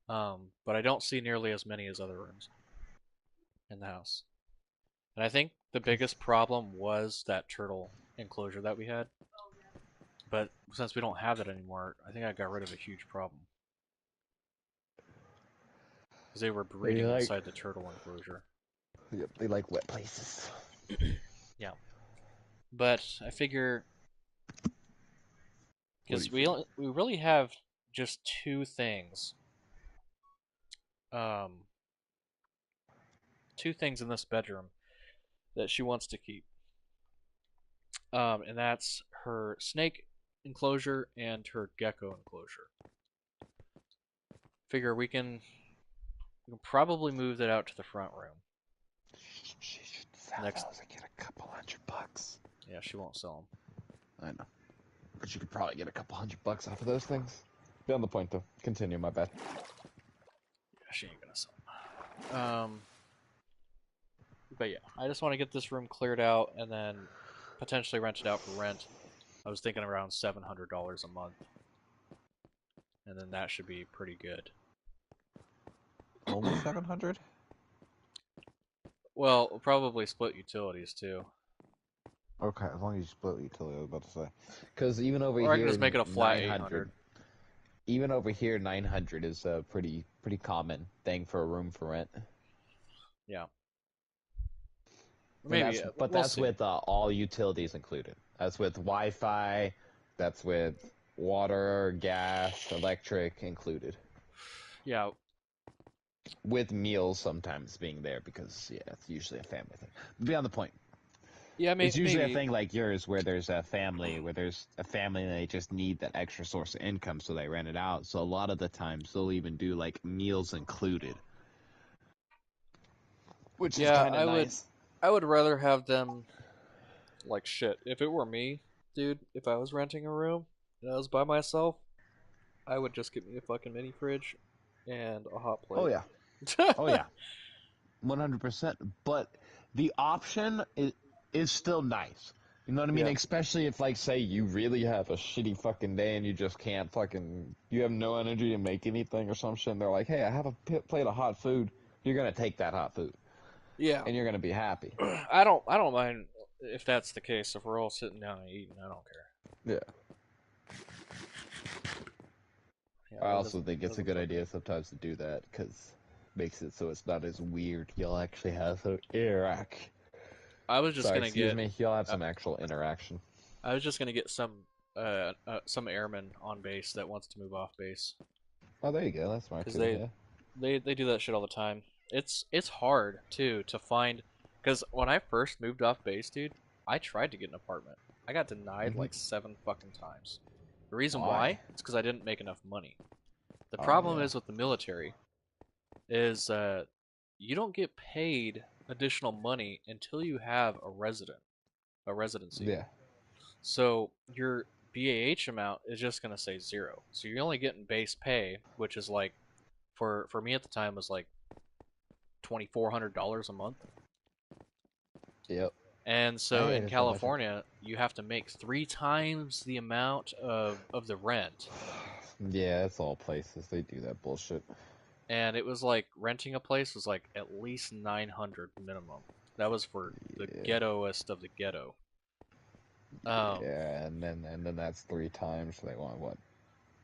But I don't see nearly as many as other rooms in the house. And I think the biggest problem was that turtle enclosure that we had. But since we don't have that anymore, I think I got rid of a huge problem. Because they were breeding inside the turtle enclosure. Yep, they like wet places. Yeah. But I figure because we really have just two things. Um, two things in this bedroom that she wants to keep. And that's her snake enclosure and her gecko enclosure. Figure we can probably move that out to the front room. She should sell those and get a couple $100. Yeah, she won't sell them. I know. But you could probably get a couple $100 off of those things. Beyond the point, though. Continue, my bad. Yeah, she ain't gonna sell them. But yeah, I just want to get this room cleared out and then potentially rent it out for rent. I was thinking around $700 a month. And then that should be pretty good. Only 700? Well, we'll probably split utilities too. Okay, as long as you split utility, I was about to say. Because even over Or I here, can just make it a flat 800. Even over here, 900 is a pretty common thing for a room for rent. Yeah. Maybe, But we'll that's see. with all utilities included. That's with Wi-Fi. That's with water, gas, electric included. Yeah. With meals sometimes being there because, yeah, it's usually a family thing. But beyond the point. Yeah, it's usually maybe a thing like yours where there's a family and they just need that extra source of income, so they rent it out. So a lot of the times they'll even do like meals included. Which is kind of nice. I would rather have them like shit. If it were me, dude, if I was renting a room and I was by myself, I would just get me a fucking mini fridge and a hot plate. Oh yeah. Oh yeah. 100%. But the option is still nice. You know what I mean? Yeah. Especially if, like, say you really have a shitty fucking day and you just can't you have no energy to make anything or some shit. And they're like, hey, I have a plate of hot food. You're gonna take that hot food. Yeah. And you're gonna be happy. I don't mind if that's the case. If we're all sitting down and eating, I don't care. Yeah. I also think it's a good idea sometimes to do that because makes it so it's not as weird. You'll actually have some interaction. I was just gonna get. You'll have some actual interaction. I was just gonna get some airman on base that wants to move off base. Oh, there you go. That's smart. Because they do that shit all the time. It's hard too to find. Because when I first moved off base, dude, I tried to get an apartment. I got denied like 7 fucking times. The reason why? It's because I didn't make enough money. The problem is with the military is you don't get paid additional money until you have a residency. Yeah. So your BAH amount is just gonna say 0. So you're only getting base pay, which is like, for me at the time was like $2,400 a month. Yep. And so in California, you have to make 3 times the amount of the rent. Yeah, it's all places. They do that bullshit. And it was like renting a place was like at least 900 minimum. That was for the ghettoest of the ghetto. Yeah, and then that's 3 times. So they want what?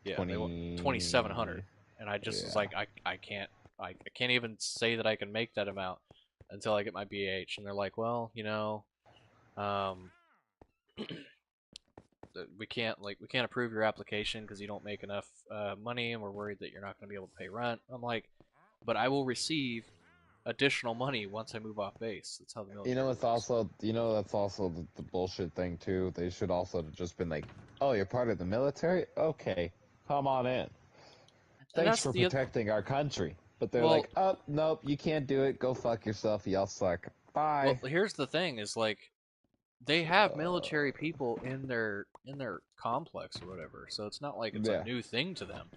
Yeah, 2,700. And I just was like, I can't even say that I can make that amount until I get my BH. And they're like, well, you know, we can't approve your application because you don't make enough money, and we're worried that you're not going to be able to pay rent. I'm like, but I will receive additional money once I move off base. That's how the military works. That's also the bullshit thing too. They should also have just been like, oh, you're part of the military? Okay, come on in. Thanks for protecting our country. But they're like, oh, nope, you can't do it. Go fuck yourself. Y'all suck. Bye. Well, here's the thing: is like, they have military people in their complex or whatever, so it's not like it's a new thing to them.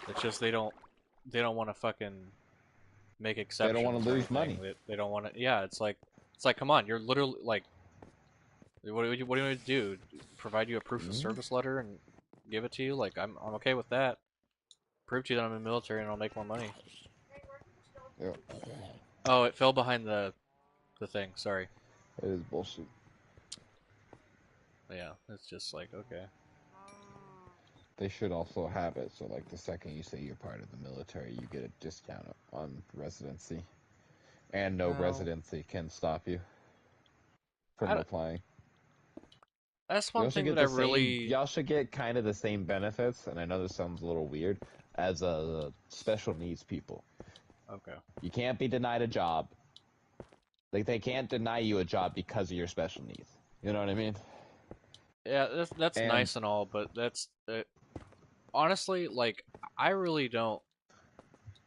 It's just they don't want to fucking make They don't exceptions want to or lose anything. money. They don't want to. Yeah, it's like come on, you're literally like, what do you want to do? Provide you a proof of service letter and give it to you? Like I'm okay with that. Prove to you that I'm in the military and I'll make more money. Yeah. Oh, it fell behind the thing. Sorry. It is bullshit. Yeah, it's just like okay. They should also have it so, like, the second you say you're part of the military, you get a discount on residency, and no Well, residency can stop you from applying. That's You one also thing get that I the same. really. Y'all should get kind of the same benefits, and I know this sounds a little weird, as special needs people. Okay. You can't be denied a job. Like, they can't deny you a job because of your special needs. You know what I mean? Yeah, that's And nice and all, but that's honestly, like, I really don't.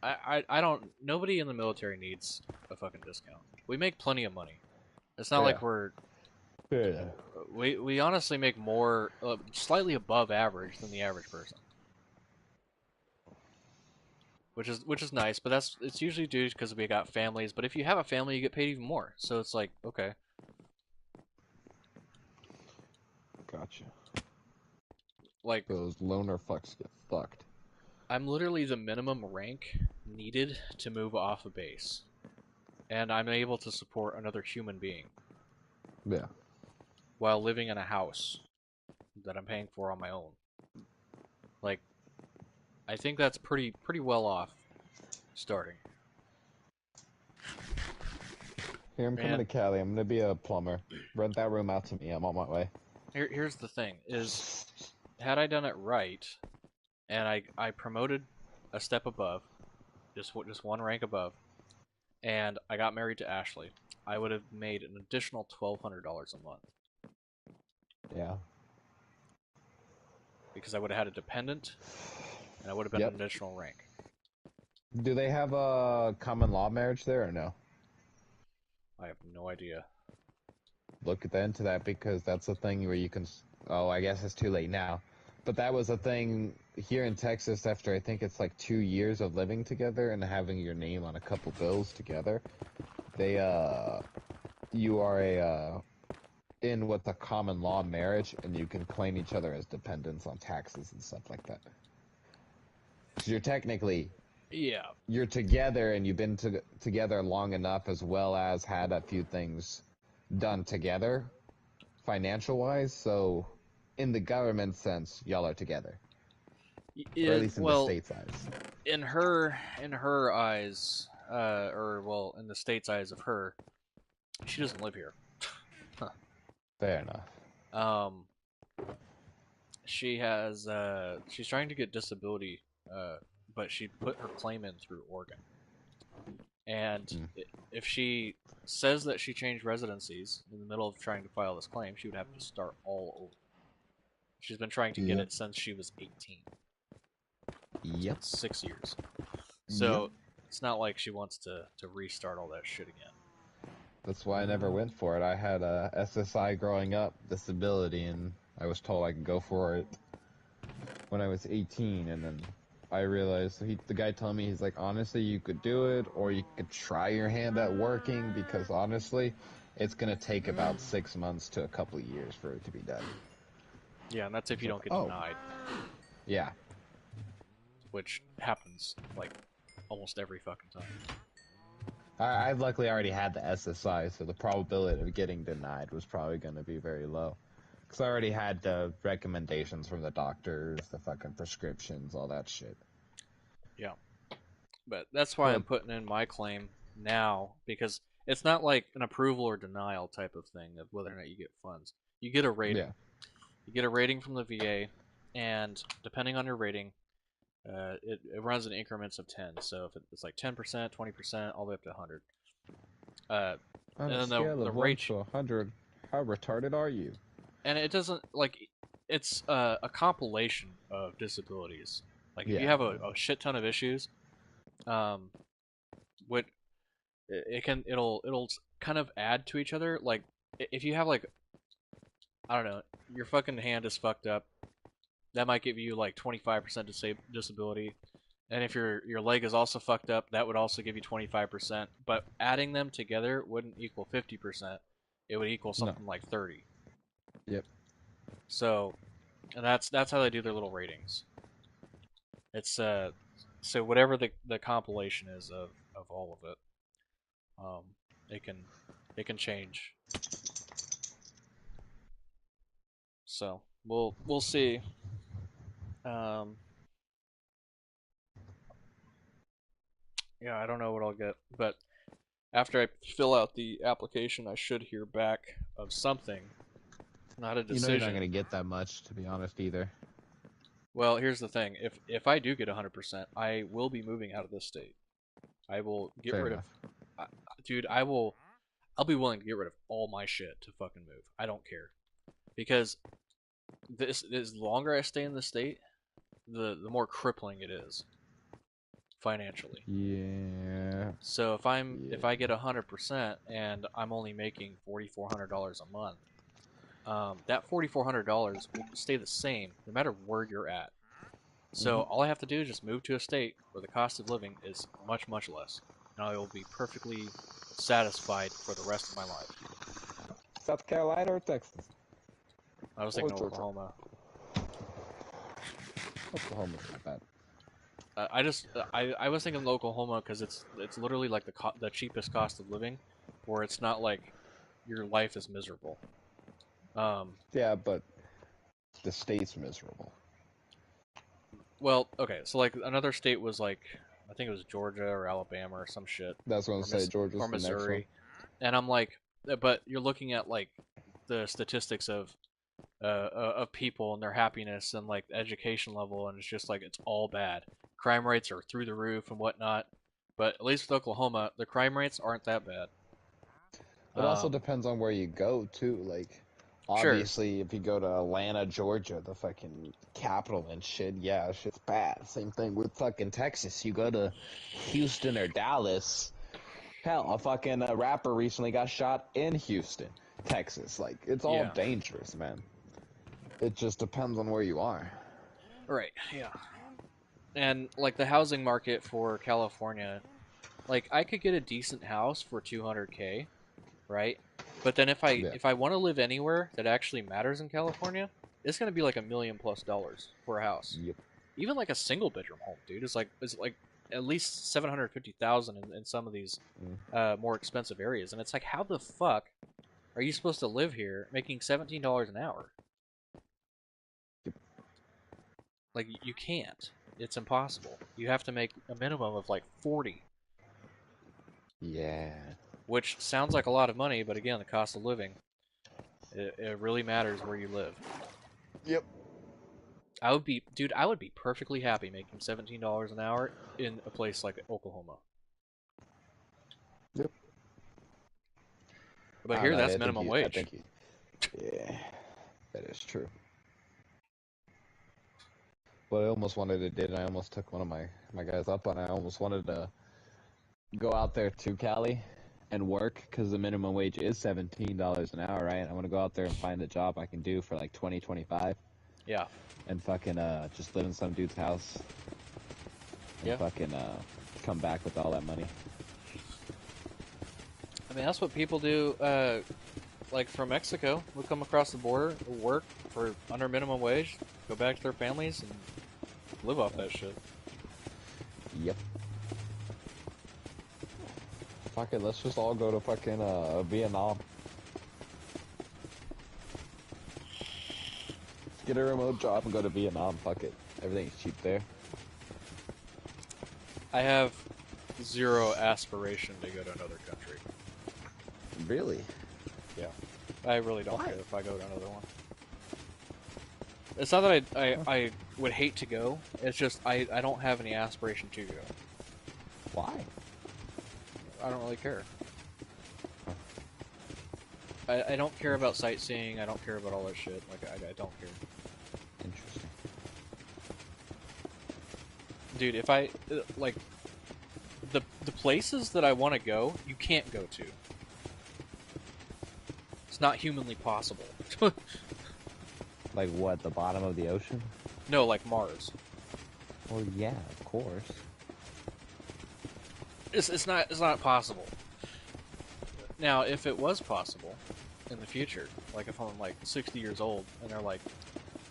I don't. Nobody in the military needs a fucking discount. We make plenty of money. It's not like we're. Yeah. We honestly make more, slightly above average than the average person. Which is nice, but it's usually due because we got families. But if you have a family, you get paid even more. So it's like, okay. Gotcha. Like, those loner fucks get fucked. I'm literally the minimum rank needed to move off a base. And I'm able to support another human being. Yeah. While living in a house that I'm paying for on my own. Like, I think that's pretty well off starting. Here, I'm coming to Cali. I'm gonna be a plumber. Rent that room out to me. I'm on my way. Here's the thing: is had I done it right, and I promoted a step above, just one rank above, and I got married to Ashley, I would have made an additional $1,200 a month. Yeah. Because I would have had a dependent, and I would have been an additional rank. Do they have a common law marriage there or no? I have no idea. Look into that because that's a thing where you can. Oh, I guess it's too late now. But that was a thing here in Texas after I think it's like 2 years of living together and having your name on a couple bills together. They, you are in what's a common law marriage and you can claim each other as dependents on taxes and stuff like that. So you're technically. Yeah. You're together and you've been together long enough as well as had a few things done together, financial-wise, so in the government sense, y'all are together. Or at least in the state's eyes. In her eyes, in the state's eyes of her, she doesn't live here. Fair enough. She has, she's trying to get disability, but she put her claim in through Oregon. And if she says that she changed residencies in the middle of trying to file this claim, she would have to start all over. She's been trying to get it since she was 18. Yep. 6 years. So it's not like she wants to restart all that shit again. That's why I never went for it. I had a SSI growing up, disability, and I was told I could go for it when I was 18, and then I realized, the guy told me, he's like, honestly, you could do it, or you could try your hand at working, because honestly, it's going to take about 6 months to a couple of years for it to be done. Yeah, and that's if you don't get denied. Yeah. Which happens, like, almost every fucking time. I've luckily already had the SSI, so the probability of getting denied was probably going to be very low. Because I already had the recommendations from the doctors, the fucking prescriptions, all that shit. Yeah. But that's why I'm putting in my claim now, because it's not like an approval or denial type of thing of whether or not you get funds. You get a rating. Yeah. You get a rating from the VA, and depending on your rating, it runs in increments of 10. So if it's like 10%, 20%, all the way up to 100. On a scale of 1 to 100, how retarded are you? And it doesn't, like, it's a compilation of disabilities. Like, if you have a shit ton of issues, it'll kind of add to each other. Like, if you have, like, I don't know, your fucking hand is fucked up, that might give you like 25% disability. And if your leg is also fucked up, that would also give you 25%. But adding them together wouldn't equal 50%. It would equal something like 30. Yep. So, and that's how they do their little ratings. It's so whatever the compilation is of all of it, it can change. So we'll see. Um, yeah, I don't know what I'll get, but after I fill out the application, I should hear back of something, not a You know you're not decision. gonna get that much, to be honest, either. Well, here's the thing: if I do get 100%, I will be moving out of this state. I will get Fair rid enough. of, dude. I'll be willing to get rid of all my shit to fucking move. I don't care, because the longer I stay in the state, the more crippling it is financially. Yeah. So if I get 100% and I'm only making $4,400 a month, that $4,400 will stay the same no matter where you're at. So all I have to do is just move to a state where the cost of living is much, much less, and I will be perfectly satisfied for the rest of my life. South Carolina or Texas? I was Or thinking Georgia? Oklahoma. Oklahoma's not bad. I was thinking Oklahoma because it's literally like the cheapest cost of living, where it's not like your life is miserable. Yeah, but the state's miserable. Well, okay, so like another state was like, I think it was Georgia or Alabama or some shit, That's what I'm saying. Georgia's or the next one. Missouri, and I'm like, but you're looking at like the statistics of people and their happiness and like the education level, and it's just like it's all bad. Crime rates are through the roof and whatnot, but at least with Oklahoma, the crime rates aren't that bad. It also depends on where you go too. Like, Sure. obviously, if you go to Atlanta, Georgia, the fucking capital and shit, yeah, shit's bad. Same thing with fucking Texas. You go to Houston or Dallas. Hell, a fucking rapper recently got shot in Houston, Texas. Like, it's all Yeah. dangerous, man. It just depends on where you are. Right. Yeah. And like the housing market for California, like I could get a decent house for 200K, right? But then Yeah. if I want to live anywhere that actually matters in California, it's gonna be like $1 million+ for a house. Yep. Even like a single bedroom home, dude, is like at least 750,000 in some of these more expensive areas, and it's like, how the fuck are you supposed to live here making $17 an hour? Yep. Like you can't. It's impossible. You have to make a minimum of like 40, Yeah. which sounds like a lot of money, but again, the cost of living, it really matters where you live. Yep. I would be perfectly happy making $17 an hour in a place like Oklahoma. Yep. But I don't here, know. that's minimum wage. Yeah, that is true. But I almost wanted to did. I almost took one of my guys up on it. I almost wanted to go out there to Cali and work because the minimum wage is $17 an hour, right? I want to go out there and find a job I can do for like 20, 25. Yeah. And fucking just live in some dude's house. And Yeah. fucking come back with all that money. I mean, that's what people do. Like from Mexico, will come across the border, work for under minimum wage, go back to their families, and live off that shit. Yep. Fuck it, let's just all go to fucking Vietnam. Get a remote job and go to Vietnam. Fuck it, everything's cheap there. I have zero aspiration to go to another country. Really? Yeah. I really don't Why? care if I go to another one. It's not that I would hate to go. It's just I don't have any aspiration to go. Why? I don't really care. I don't care about sightseeing. I don't care about all that shit. Like I don't care. Interesting. Dude, if I like the places that I want to go, you can't go to. It's not humanly possible. Like what? The bottom of the ocean? No, like Mars. Well, yeah, of course. It's not possible. Now, if it was possible in the future, like if I'm like 60 years old and they're like,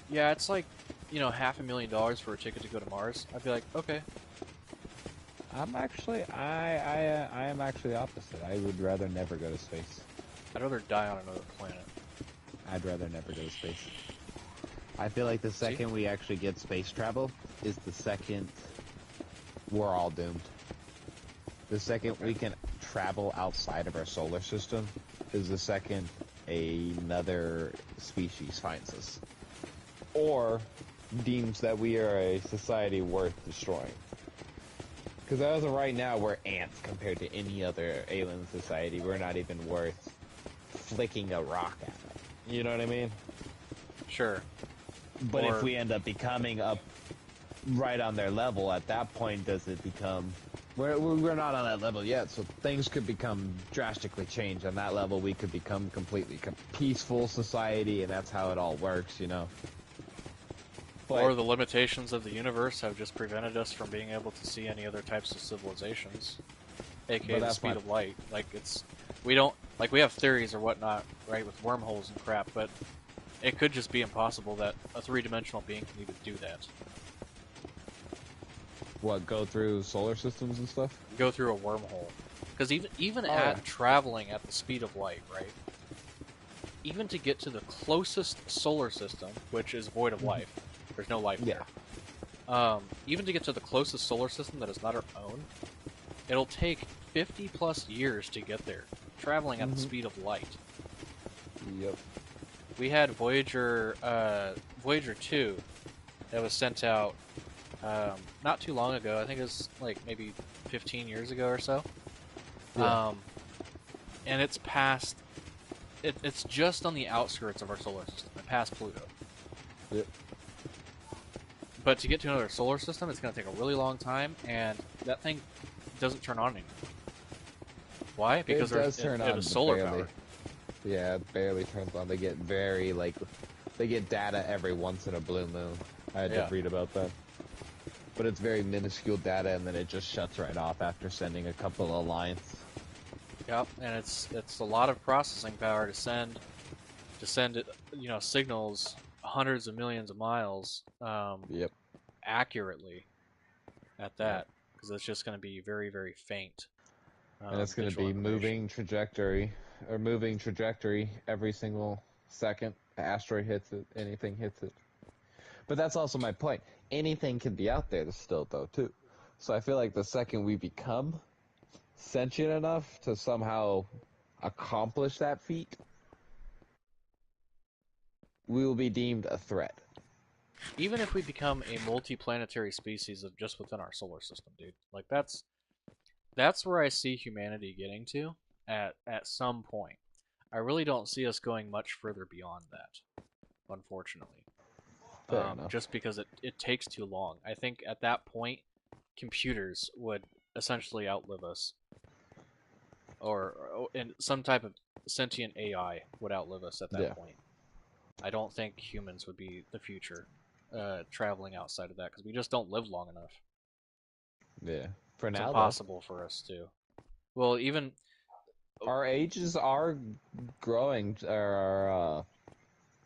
yeah, it's like, $500,000 for a ticket to go to Mars, I'd be like, okay. I am actually opposite. I would rather never go to space. I'd rather die on another planet. I'd rather never go to space. I feel like the second we actually get space travel is the second we're all doomed. The second we can travel outside of our solar system is the second another species finds us. Or deems that we are a society worth destroying. Because as of right now, we're ants compared to any other alien society. We're not even worth flicking a rock at. You know what I mean? Sure. But if we end up becoming up right on their level, at that point, does it become... We're not on that level yet, so things could become drastically changed. On that level, we could become completely peaceful society, and that's how it all works, you know? But, or the limitations of the universe have just prevented us from being able to see any other types of civilizations, aka the speed of light. Like we have theories or whatnot, right, with wormholes and crap, but it could just be impossible that a three-dimensional being can even do that. What, go through solar systems and stuff? Go through a wormhole. Because even traveling at the speed of light, right? Even to get to the closest solar system, which is void of life, there's no life there. Even to get to the closest solar system that is not our own, it'll take 50 plus years to get there, traveling at the speed of light. Yep. We had Voyager 2 that was sent out not too long ago. I think it was like maybe 15 years ago or so. Yeah. And it's past. It's just on the outskirts of our solar system. It passed Pluto. Yep. But to get to another solar system, it's going to take a really long time, and that thing doesn't turn on anymore. Why? Because it was solar power. Yeah, it barely turns on. They get they get data every once in a blue moon. I had to read about that. But it's very minuscule data, and then it just shuts right off after sending a couple of lines. Yep, and it's a lot of processing power to send signals hundreds of millions of miles accurately at that, because it's just going to be very, very faint. And it's going to be moving trajectory every single second. The asteroid hits it, anything hits it. But that's also my point. Anything can be out there still, though, too. So I feel like the second we become sentient enough to somehow accomplish that feat, we will be deemed a threat. Even if we become a multi-planetary species of just within our solar system, dude. Like that's where I see humanity getting to at some point. I really don't see us going much further beyond that, unfortunately. Just because it takes too long. I think at that point, computers would essentially outlive us. And some type of sentient AI would outlive us at that point. I don't think humans would be the future traveling outside of that, because we just don't live long enough. Yeah. For now, it's impossible for us to. Well, even... Our ages are growing, our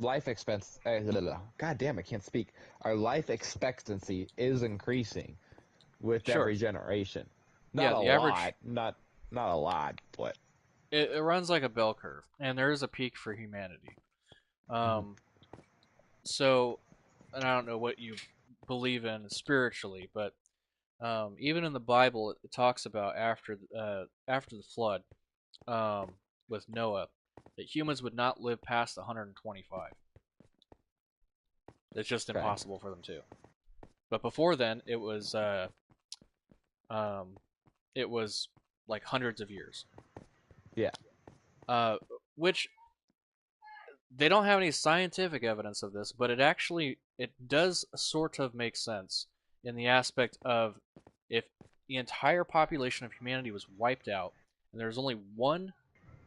life expectancy... God damn, I can't speak. Our life expectancy is increasing with every generation. Not a lot, not a lot, but... It runs like a bell curve, and there is a peak for humanity. So, and I don't know what you believe in spiritually, but even in the Bible, it talks about after the flood with Noah, that humans would not live past 125. It's just impossible for them to. But before then, it was like hundreds of years. Yeah. Which they don't have any scientific evidence of this, but it does sort of make sense in the aspect of if the entire population of humanity was wiped out and there's only one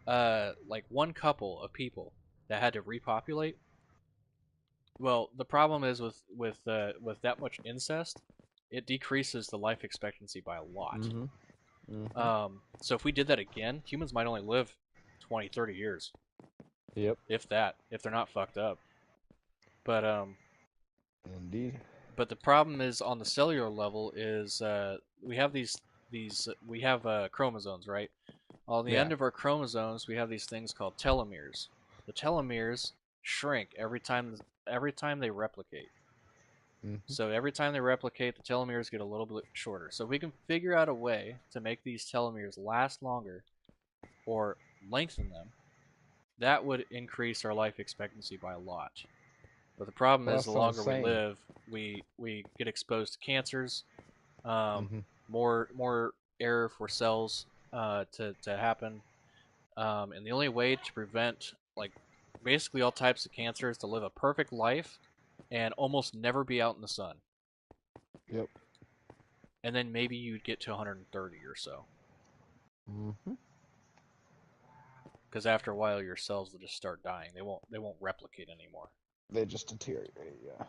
couple of people that had to repopulate. Well, the problem is with that much incest, it decreases the life expectancy by a lot. Mm-hmm. Mm-hmm. So if we did that again, humans might only live 20, 30 years. Yep. If that, if they're not fucked up. But Indeed. but the problem is on the cellular level is we have we have chromosomes, right? On the Yeah. end of our chromosomes, we have these things called telomeres. The telomeres shrink every time they replicate. Mm-hmm. So every time they replicate, the telomeres get a little bit shorter. So we can figure out a way to make these telomeres last longer or lengthen them. That would increase our life expectancy by a lot. But the problem Well, is, the that's what I'm longer we saying. live, we get exposed to cancers, Mm-hmm. more error for cells to happen, and the only way to prevent like basically all types of cancer is to live a perfect life and almost never be out in the sun. Yep. And then maybe you'd get to 130 or so, Mm-hmm. because after a while your cells will just start dying. They won't replicate anymore. They just deteriorate. Yeah.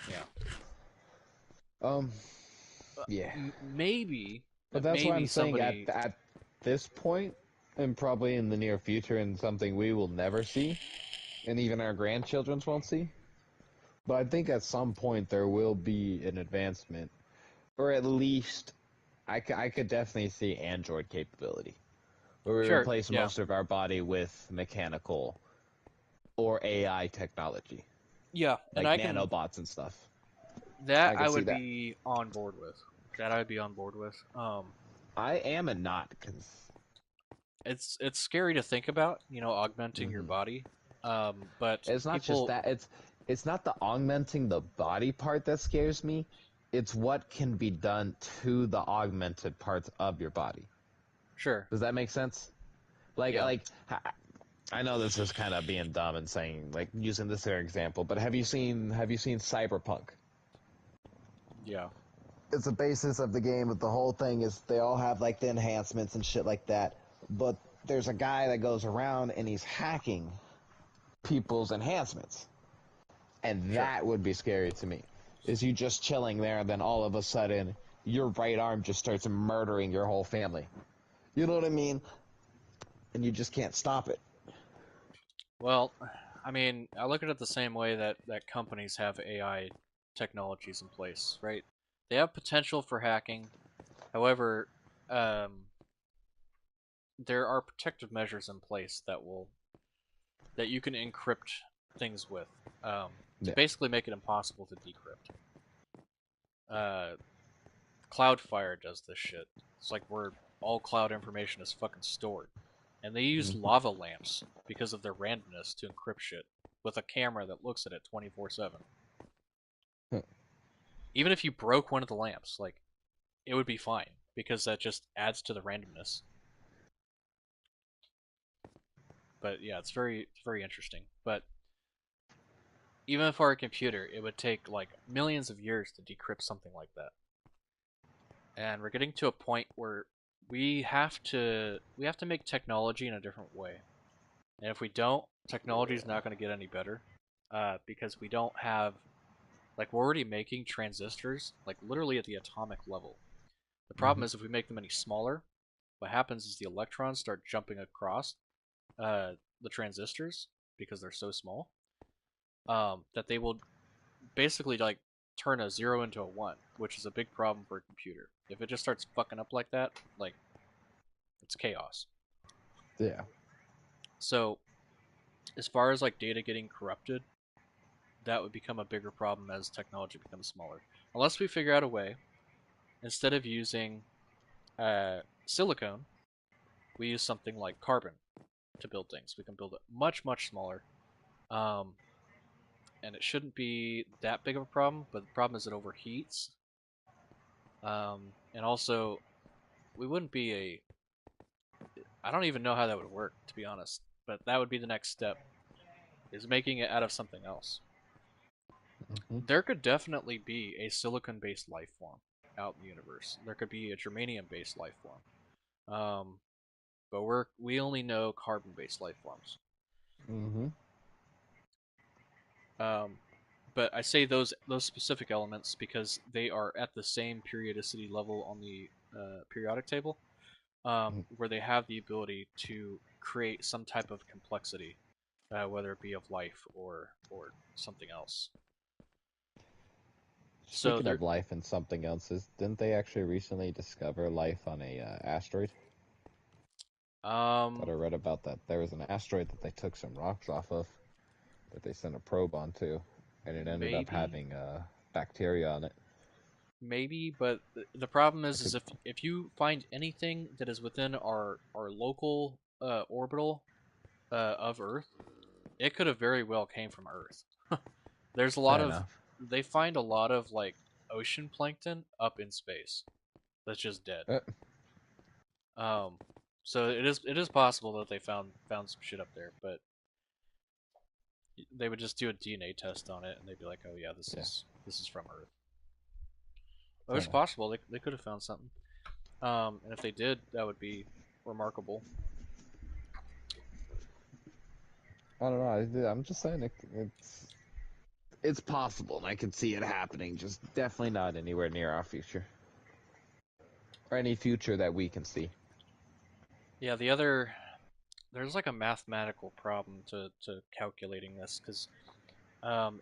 Yeah. Um. Yeah. Maybe, But that's why I'm saying somebody. at this point, and probably in the near future, and something we will never see, and even our grandchildren won't see. But I think at some point there will be an advancement, or at least I could definitely see Android capability, where we Sure. replace Yeah. most of our body with mechanical or AI technology, Yeah, and like I can nanobots and stuff. that I I could see would that. be on board with. That I'd be on board with. I am and not, because It's scary to think about, augmenting your mm-hmm. body. But It's not just people, that. It's not the augmenting the body part that scares me. It's what can be done to the augmented parts of your body. sure, Does that make sense? yeah, I know this is kind of being dumb and saying like using this as an example, but have you seen Cyberpunk? yeah, It's the basis of the game, but the whole thing is they all have like the enhancements and shit like that. But there's a guy that goes around and he's hacking people's enhancements. And sure. that would be scary to me. Is you just chilling there, and then all of a sudden, your right arm just starts murdering your whole family. You know what I mean? And you just can't stop it. Well, I mean, I look at it the same way that companies have AI technologies in place, right? They have potential for hacking. However, um, there are protective measures in place that you can encrypt things with, to Yeah. basically make it impossible to decrypt. Uh, Cloudfire does this shit. It's like where all cloud information is fucking stored. And they use Mm-hmm. lava lamps because of their randomness to encrypt shit with a camera that looks at it 24/7. Even if you broke one of the lamps, like it would be fine because that just adds to the randomness. But yeah, it's very interesting. But even for a computer, it would take like millions of years to decrypt something like that. And we're getting to a point where we have to make technology in a different way. And if we don't, technology is not going to get any better, because we don't have like we're already making transistors like literally at the atomic level. The problem Mm-hmm. is if we make them any smaller, what happens is the electrons start jumping across the transistors because they're so small, that they will basically like turn a 0 into a 1, which is a big problem for a computer. If it just starts fucking up like that, like it's chaos. Yeah. So as far as like data getting corrupted, that would become a bigger problem as technology becomes smaller. Unless we figure out a way, instead of using silicone, we use something like carbon to build things. We can build it much, much smaller. Um, and it shouldn't be that big of a problem, but the problem is it overheats. And also, we wouldn't be a. I don't even know how that would work, to be honest. But that would be the next step, is making it out of something else. Mm-hmm. There could definitely be a silicon-based life form out in the universe. There could be a germanium-based life form. But we only know carbon-based life forms. Mm-hmm. Um, but I say those specific elements because they are at the same periodicity level on the periodic table, where they have the ability to create some type of complexity, whether it be of life or something else. So Speaking they're of life and something else, didn't they actually recently discover life on a asteroid? Thought I read about that. There was an asteroid that they took some rocks off of, that they sent a probe onto, and it ended up maybe having bacteria on it. maybe, but the problem I is could, if you find anything that is within our local orbital of Earth, it could have very well came from Earth. There's a lot fair of enough. they find a lot of like ocean plankton up in space that's just dead. Uh, Um, so it is possible that they found some shit up there, but they would just do a DNA test on it and they'd be like, oh yeah, yeah, this is from Earth. Oh, fair it's enough. possible they could have found something. And if they did, that would be remarkable. I don't know. I'm just saying it's possible, and I can see it happening. Just definitely not anywhere near our future, or any future that we can see. Yeah, there's like a mathematical problem to calculating this because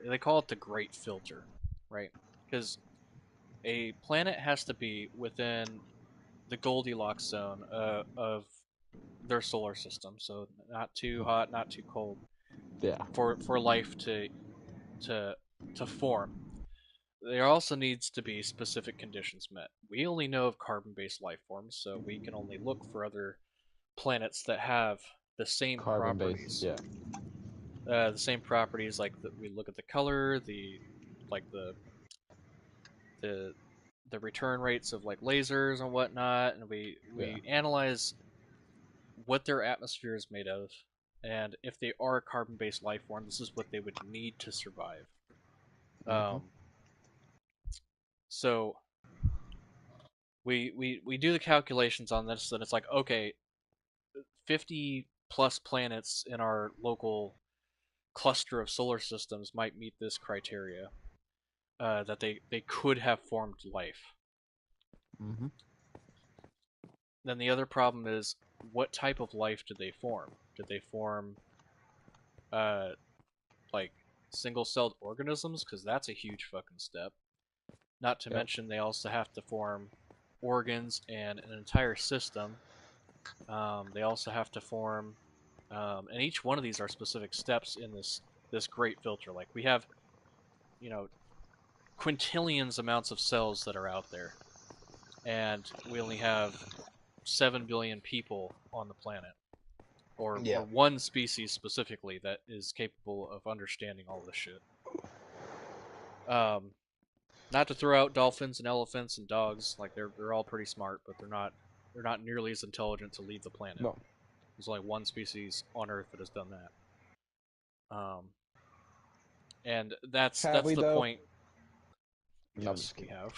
they call it the Great Filter, right? Because a planet has to be within the Goldilocks zone of their solar system, so not too hot, not too cold, Yeah. for life to to form. There also needs to be specific conditions met. We only know of carbon-based life forms, so we can only look for other planets that have the same Carbon based. properties. Yeah. The same properties, like we look at the color, the like the the return rates of like lasers and whatnot, and Yeah. we analyze what their atmosphere is made of, and if they are a carbon-based life form, this is what they would need to survive. Mhm. Um, so we do the calculations on this, and it's like, okay, 50 plus planets in our local cluster of solar systems might meet this criteria, that they could have formed life. Mhm. Then the other problem is, what type of life did they form? Did they form uh, like single-celled organisms? Because that's a huge fucking step. Not to Yep. mention they also have to form organs and an entire system. They also have to form, and each one of these are specific steps in this great filter. Like we have, you know, quintillions amounts of cells that are out there, and we only have 7 billion people on the planet, or Yeah. one species specifically that is capable of understanding all this shit. Um, Not to throw out dolphins and elephants and dogs, like they're all pretty smart, but they're not nearly as intelligent to leave the planet. No. There's only one species on Earth that has done that. And that's Have that's we the though? point. No, I'm Yes, just we kidding. have.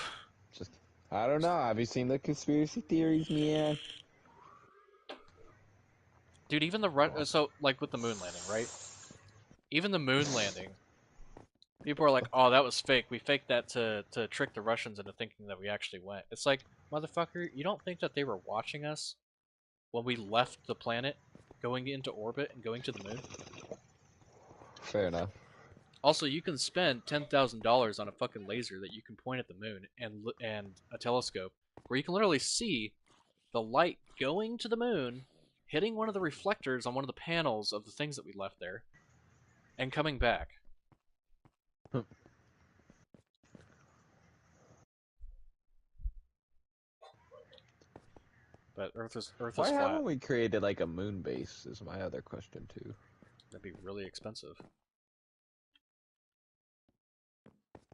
Just. I don't know. Have you seen the conspiracy theories, man? Dude, even so like with the moon landing, right? Even the moon landing, people are like, "Oh, that was fake. We faked that to trick the Russians into thinking that we actually went." It's like, motherfucker, you don't think that they were watching us when we left the planet, going into orbit and going to the moon? Fair enough. Also, you can spend $10,000 on a fucking laser that you can point at the moon and a telescope where you can literally see the light going to the moon, hitting one of the reflectors on one of the panels of the things that we left there, and coming back. But Earth is Why flat. haven't we created like a moon base? Is my other question too. That'd be really expensive.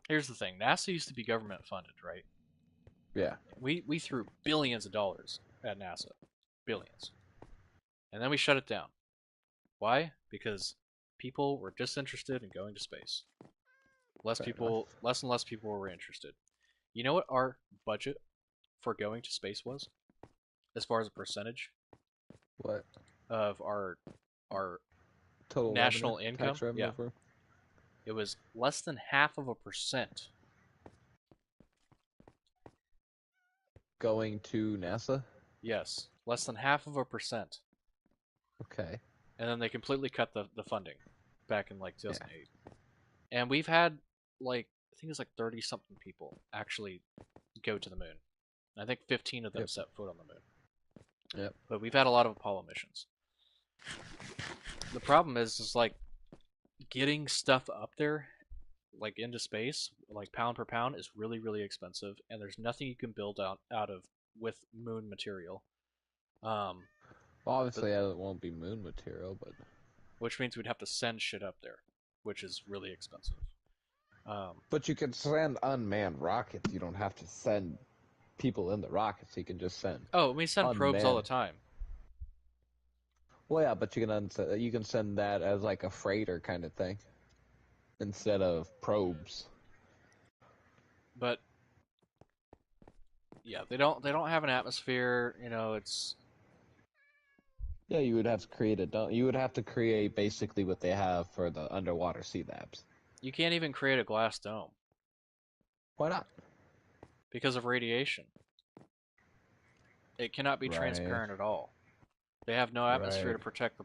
Here's the thing: NASA used to be government funded, right? Yeah. We threw billions of dollars at NASA, billions, and then we shut it down. Why? Because people were disinterested in going to space. Fair enough. Less and less people were interested. You know what our budget for going to space was, as far as a percentage What? of our Total revenue? national income? Tax revenue Yeah, for? It was less than 0.5%. Going to NASA? Yes, less than 0.5%. Okay. And then they completely cut the funding back in like Yeah. 2008. And we've had like I think it's like 30 something people actually go to the moon. I think 15 of them Yep. set foot on the moon. Yep. But we've had a lot of Apollo missions. The problem is like getting stuff up there, like into space, like pound per pound, is really really expensive, and there's nothing you can build out of with moon material. Um, Well, obviously, it won't be moon material, but which means we'd have to send shit up there, which is really expensive. but you can send unmanned rockets. You don't have to send people in the rockets. You can just send. Oh, we send probes all the unmanned. time. Well, yeah, but you can send that as like a freighter kind of thing instead of probes. But yeah, they don't have an atmosphere. You know, it's Yeah, you would have to create a dome. You would have to create basically what they have for the underwater sea labs. you can't even create a glass dome Why not? because of radiation. It cannot be Right. transparent at all. They have no atmosphere to Right. protect the.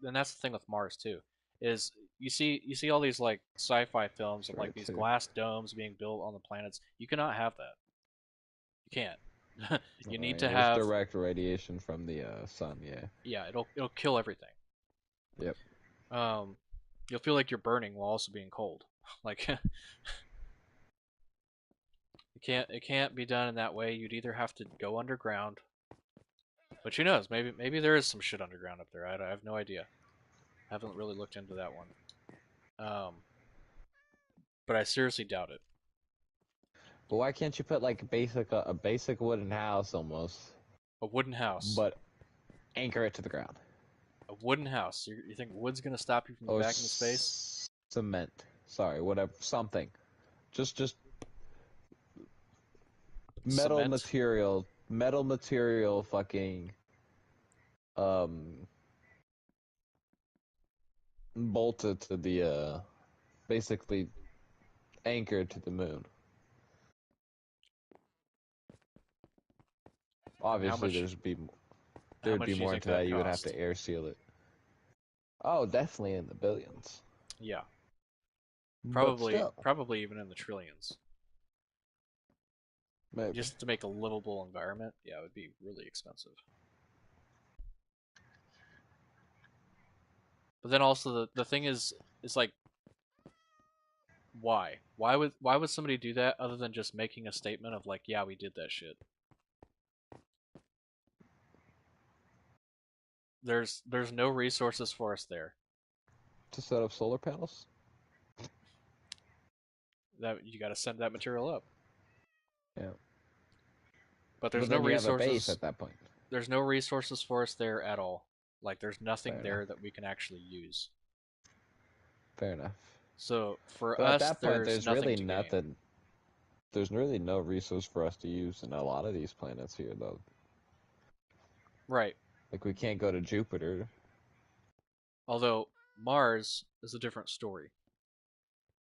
And that's the thing with Mars too, is you see all these like sci-fi films of like Right these too. glass domes being built on the planets. You cannot have that. You can't. You need to There's have. direct radiation from the sun. Yeah. Yeah, it'll kill everything. Yep. Um, you'll feel like you're burning while also being cold. Like it can't be done in that way. You'd either have to go underground, but who knows? Maybe there is some shit underground up there. I have no idea. Haven't really looked into that one. But I seriously doubt it. But why can't you put like a basic wooden house almost, A wooden house. but anchor it to the ground? A wooden house. You think wood's gonna stop you from Or back into space? cement. Sorry, whatever. Something. Just metal Cement? material. Metal material. Fucking um bolted to the basically anchored to the moon. And how Obviously, much? How there'd much be do you more think into that. that You would have cost? to air seal it. Oh, definitely in the billions. Yeah, But probably still, probably even in the trillions. maybe. Just to make a livable environment, yeah, it would be really expensive. But then also the thing is like why? Why would somebody do that other than just making a statement of like, yeah, we did that shit? There's no resources for us there. To set up solar panels? That you got to send that material up. Yeah. But But there's no then you have a base resources. at that point. There's no resources for us there at all. Like there's nothing Fair there enough. that we can actually use. Fair enough. So for But at us, that point, there's there's nothing really to gain. nothing. There's really no resource for us to use in a lot of these planets here, though. Right. Like, we can't go to Jupiter. Although Mars is a different story.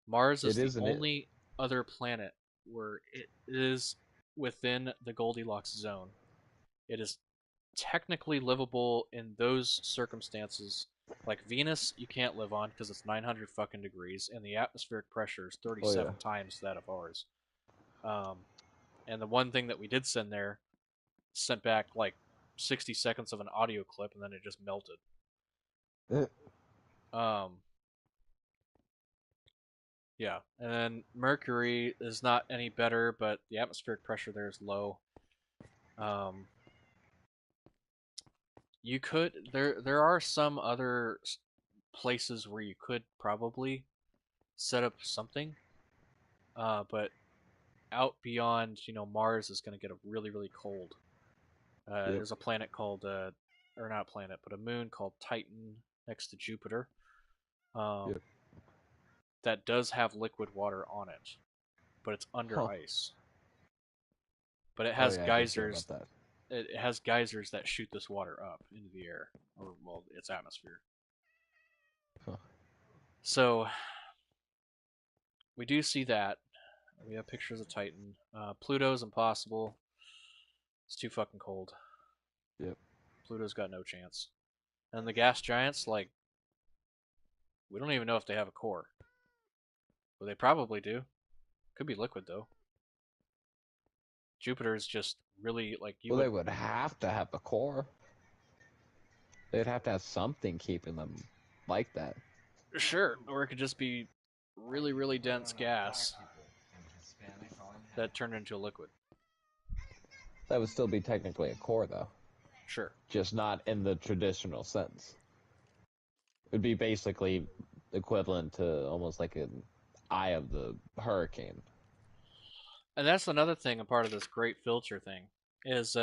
Mars It is the isn't it? only other planet where it is within the Goldilocks zone. It is technically livable in those circumstances. Like Venus, you can't live on because it's 900 fucking degrees, and the atmospheric pressure is Oh, yeah. 37 times that of ours. Um, and the one thing that we did send there sent back like 60 seconds of an audio clip, and then it just melted. Um, yeah, and then Mercury is not any better, but the atmospheric pressure there is low. Um, you could there are some other places where you could probably set up something, but out beyond Mars is going to get really really cold. Yep. There's a planet called or not a planet, but a moon called Titan next to Jupiter. Yep. That does have liquid water on it, but it's under Huh. ice. But it Oh, has yeah, I did hear about geysers. that. It has geysers that shoot this water up into the air, or well, its atmosphere. Huh. So we do see that. We have pictures of Titan. Pluto's impossible. It's too fucking cold. Yep. Pluto's got no chance. And the gas giants, like, we don't even know if they have a core. But they probably do. Could be liquid though. Jupiter is just really like you Well, would. they would have to have a core. They'd have to have something keeping them like that. Sure, or it could just be really, really dense gas that turned into a liquid. That would still be technically a core, though. Sure. Just not in the traditional sense. It would be basically equivalent to almost like an eye of the hurricane. And that's another thing, a part of this great filter thing, is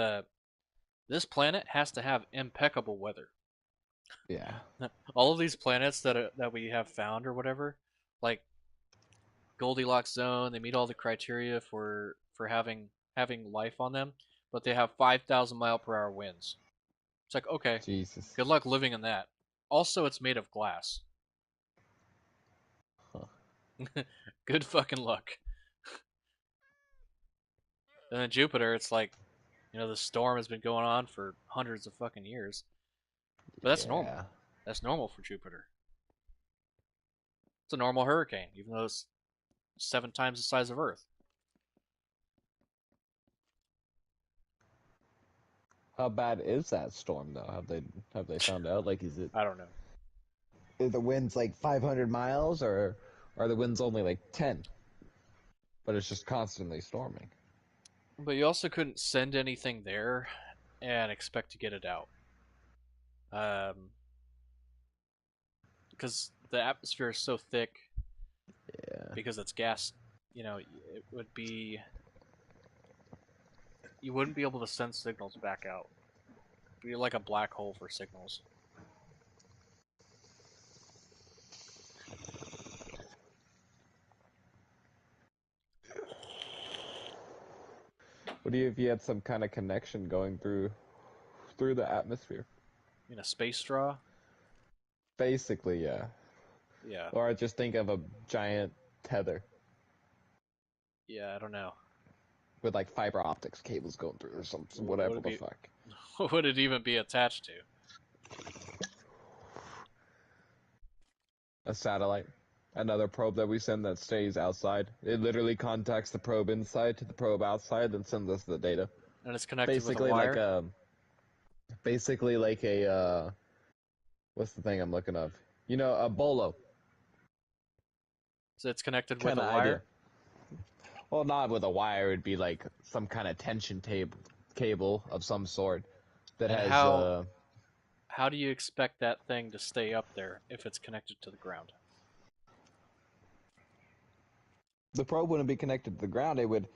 this planet has to have impeccable weather. Yeah. All of these planets that we have found or whatever, like Goldilocks zone, they meet all the criteria for having life on them, but they have 5,000 mile per hour winds. It's like, okay, Jesus. good luck living in that. Also, it's made of glass. Huh. Good fucking luck. And then Jupiter, it's like, the storm has been going on for hundreds of fucking years. But that's normal. That's normal for Jupiter. It's a normal hurricane, even though it's 7 times the size of Earth. How bad is that storm, though? Have they found out? Like, is it? I don't know. Are the winds like 500 miles, or are the winds only like 10? But it's just constantly storming. But you also couldn't send anything there and expect to get it out. Because the atmosphere is so thick, because it's gas, it would be. You wouldn't be able to send signals back out. It'd be like a black hole for signals. What do you if you had some kind of connection going through the atmosphere? A space straw? Basically, yeah. Yeah. Or I just think of a giant tether Yeah, I don't know. with like fiber optics cables going through or some whatever the fuck. What would it even be attached to? A satellite. Another probe that we send that stays outside. It literally contacts the probe inside to the probe outside and sends us the data. And it's connected Basically with a wire? like a basically like a what's the thing I'm looking of? A bolo. So it's connected with a Kinda wire? idea. Well, not with a wire. It'd be like some kind of tension cable of some sort that And has. how do you expect that thing to stay up there if it's connected to the ground? The probe wouldn't be connected to the ground. It would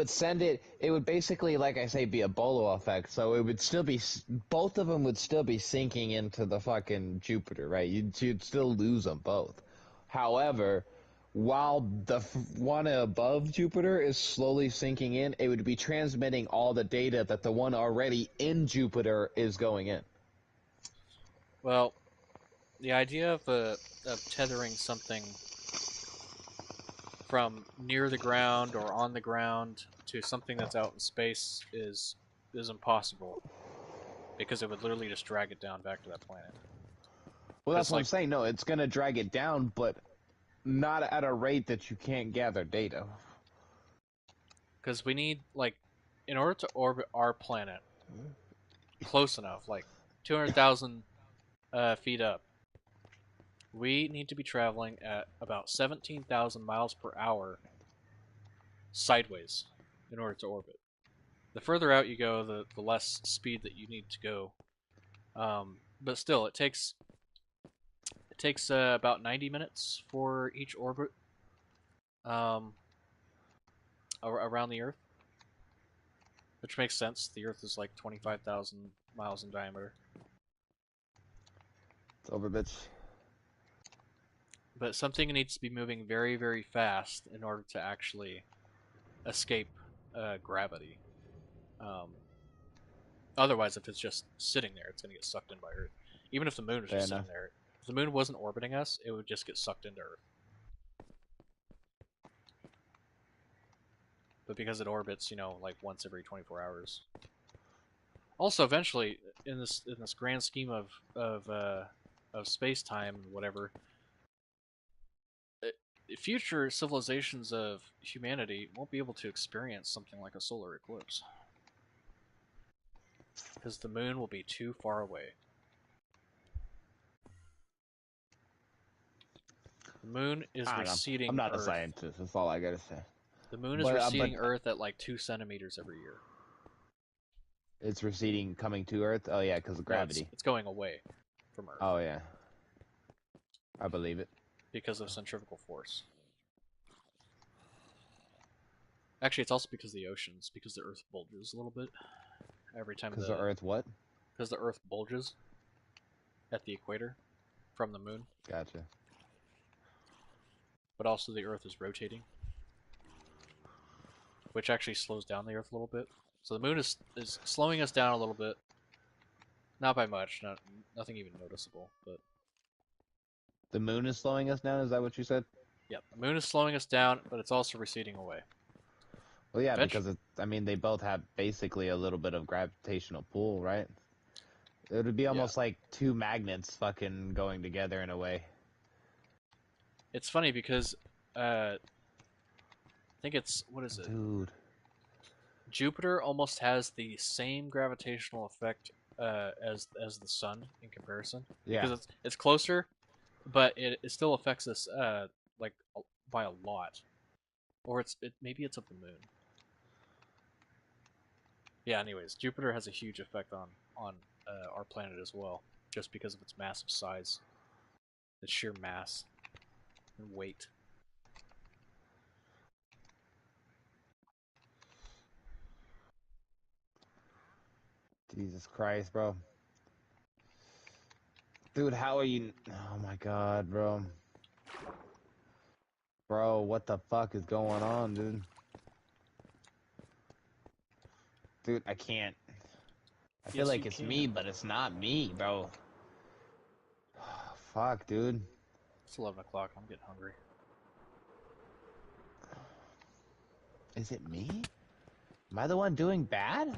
send it. It would basically, like I say, be a bolo effect. So it would still be. Both of them would still be sinking into the fucking Jupiter, right? You'd still lose them both. However, while the one above Jupiter is slowly sinking in, it would be transmitting all the data that the one already in Jupiter is going in. Well, the idea of tethering something from near the ground or on the ground to something that's out in space is impossible, because it would literally just drag it down back to that planet. Well, that's what I'm saying. No, it's going to drag it down, but not at a rate that you can't gather data. Because we need, in order to orbit our planet close enough, 200,000 feet up, we need to be traveling at about 17,000 miles per hour sideways in order to orbit. The further out you go, the less speed that you need to go. But still, it takes about 90 minutes for each orbit around the Earth, which makes sense. The Earth is like 25,000 miles in diameter. It's over, bitch. But something needs to be moving very, very fast in order to actually escape gravity. Otherwise, if it's just sitting there, it's going to get sucked in by Earth. Even if the moon was just sitting there, if the moon wasn't orbiting us, it would just get sucked into Earth. but because it orbits, like once every 24 hours. Also, eventually, in this grand scheme of space time and whatever, future civilizations of humanity won't be able to experience something like a solar eclipse because the moon will be too far away. The moon is I don't know. receding I'm not a Earth. scientist. That's all I gotta say. The moon is receding Earth at like 2 centimeters every year. It's receding, coming to Earth. Oh yeah, because of gravity. No, it's going away from Earth. Oh yeah, I believe it. Because of centrifugal force. Actually, it's also because of the oceans, because the Earth bulges a little bit every time. Because the Earth what? Because the Earth bulges at the equator from the moon. Gotcha. But also the Earth is rotating, which actually slows down the Earth a little bit. So the moon is slowing us down a little bit. Not by much, nothing even noticeable, but... The moon is slowing us down, is that what you said? Yeah, the moon is slowing us down, but it's also receding away. Well, yeah, because they both have basically a little bit of gravitational pull, right? It would be almost like two magnets fucking going together in a way. It's funny because, I think it's, what is it? Dude. Jupiter almost has the same gravitational effect as the sun in comparison. Yeah. Because it's closer, but it still affects us like by a lot. Or maybe it's of the moon. Yeah. Anyways, Jupiter has a huge effect on our planet as well, just because of its massive size, its sheer mass and weight. Jesus Christ, bro. Dude, how are you... Oh my god, bro. Bro, what the fuck is going on, dude? Dude, I can't. I feel like it's me, but it's not me, bro. Fuck, dude. It's 11 o'clock. I'm getting hungry. Is it me? Am I the one doing bad?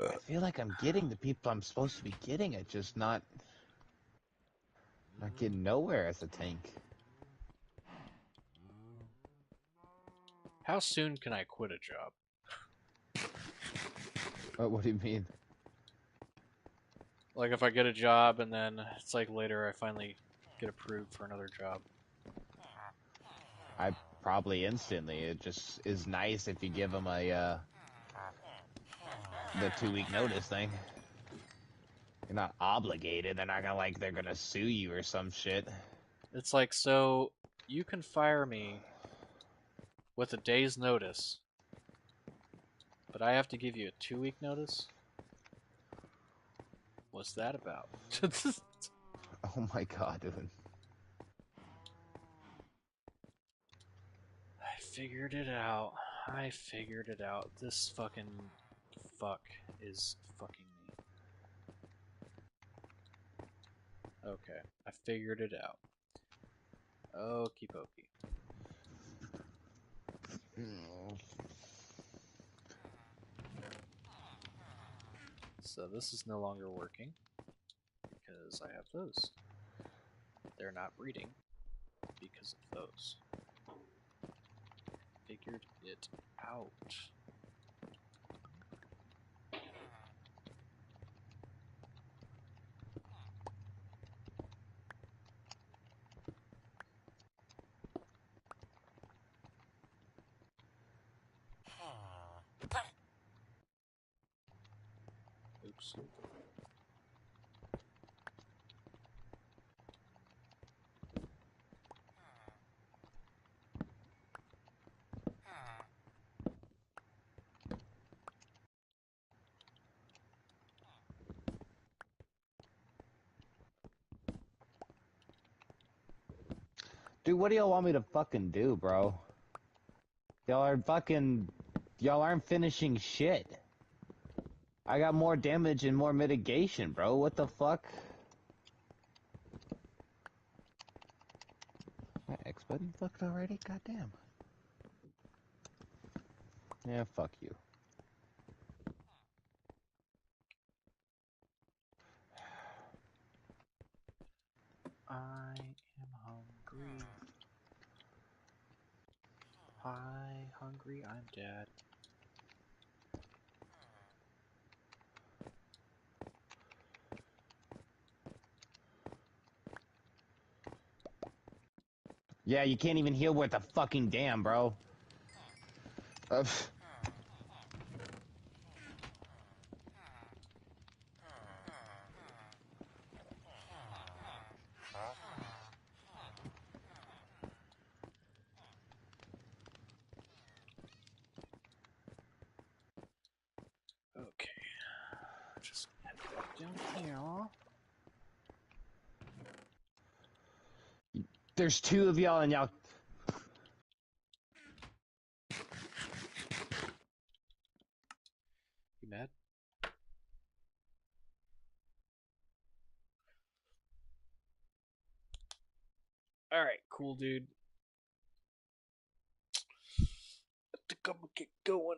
I feel like I'm getting the people I'm supposed to be getting. It's just not getting nowhere as a tank. How soon can I quit a job? What do you mean? Like if I get a job and then it's like later I finally get approved for another job. I probably instantly. It just is nice if you give them the 2-week notice thing. You're not obligated. They're not gonna they're gonna sue you or some shit. It's like, so you can fire me with a day's notice, but I have to give you a 2-week notice? What's that about? Oh my god, dude. I figured it out. I figured it out. This fucking fuck is fucking me. Okay, I figured it out. Okie pokey. So this is no longer working because I have those. They're not breeding because of those. Figured it out. Oops. Dude, what do y'all want me to fucking do, bro? Y'all aren't finishing shit. I got more damage and more mitigation, bro. What the fuck? My X button fucked already? Goddamn. Yeah, fuck you. I am hungry. Hi, hungry, I'm dead. Yeah, you can't even heal worth a fucking damn, bro. Okay. Just head back down here. There's two of y'all and y'all... You mad? Alright, cool, dude. I think I'm gonna get going.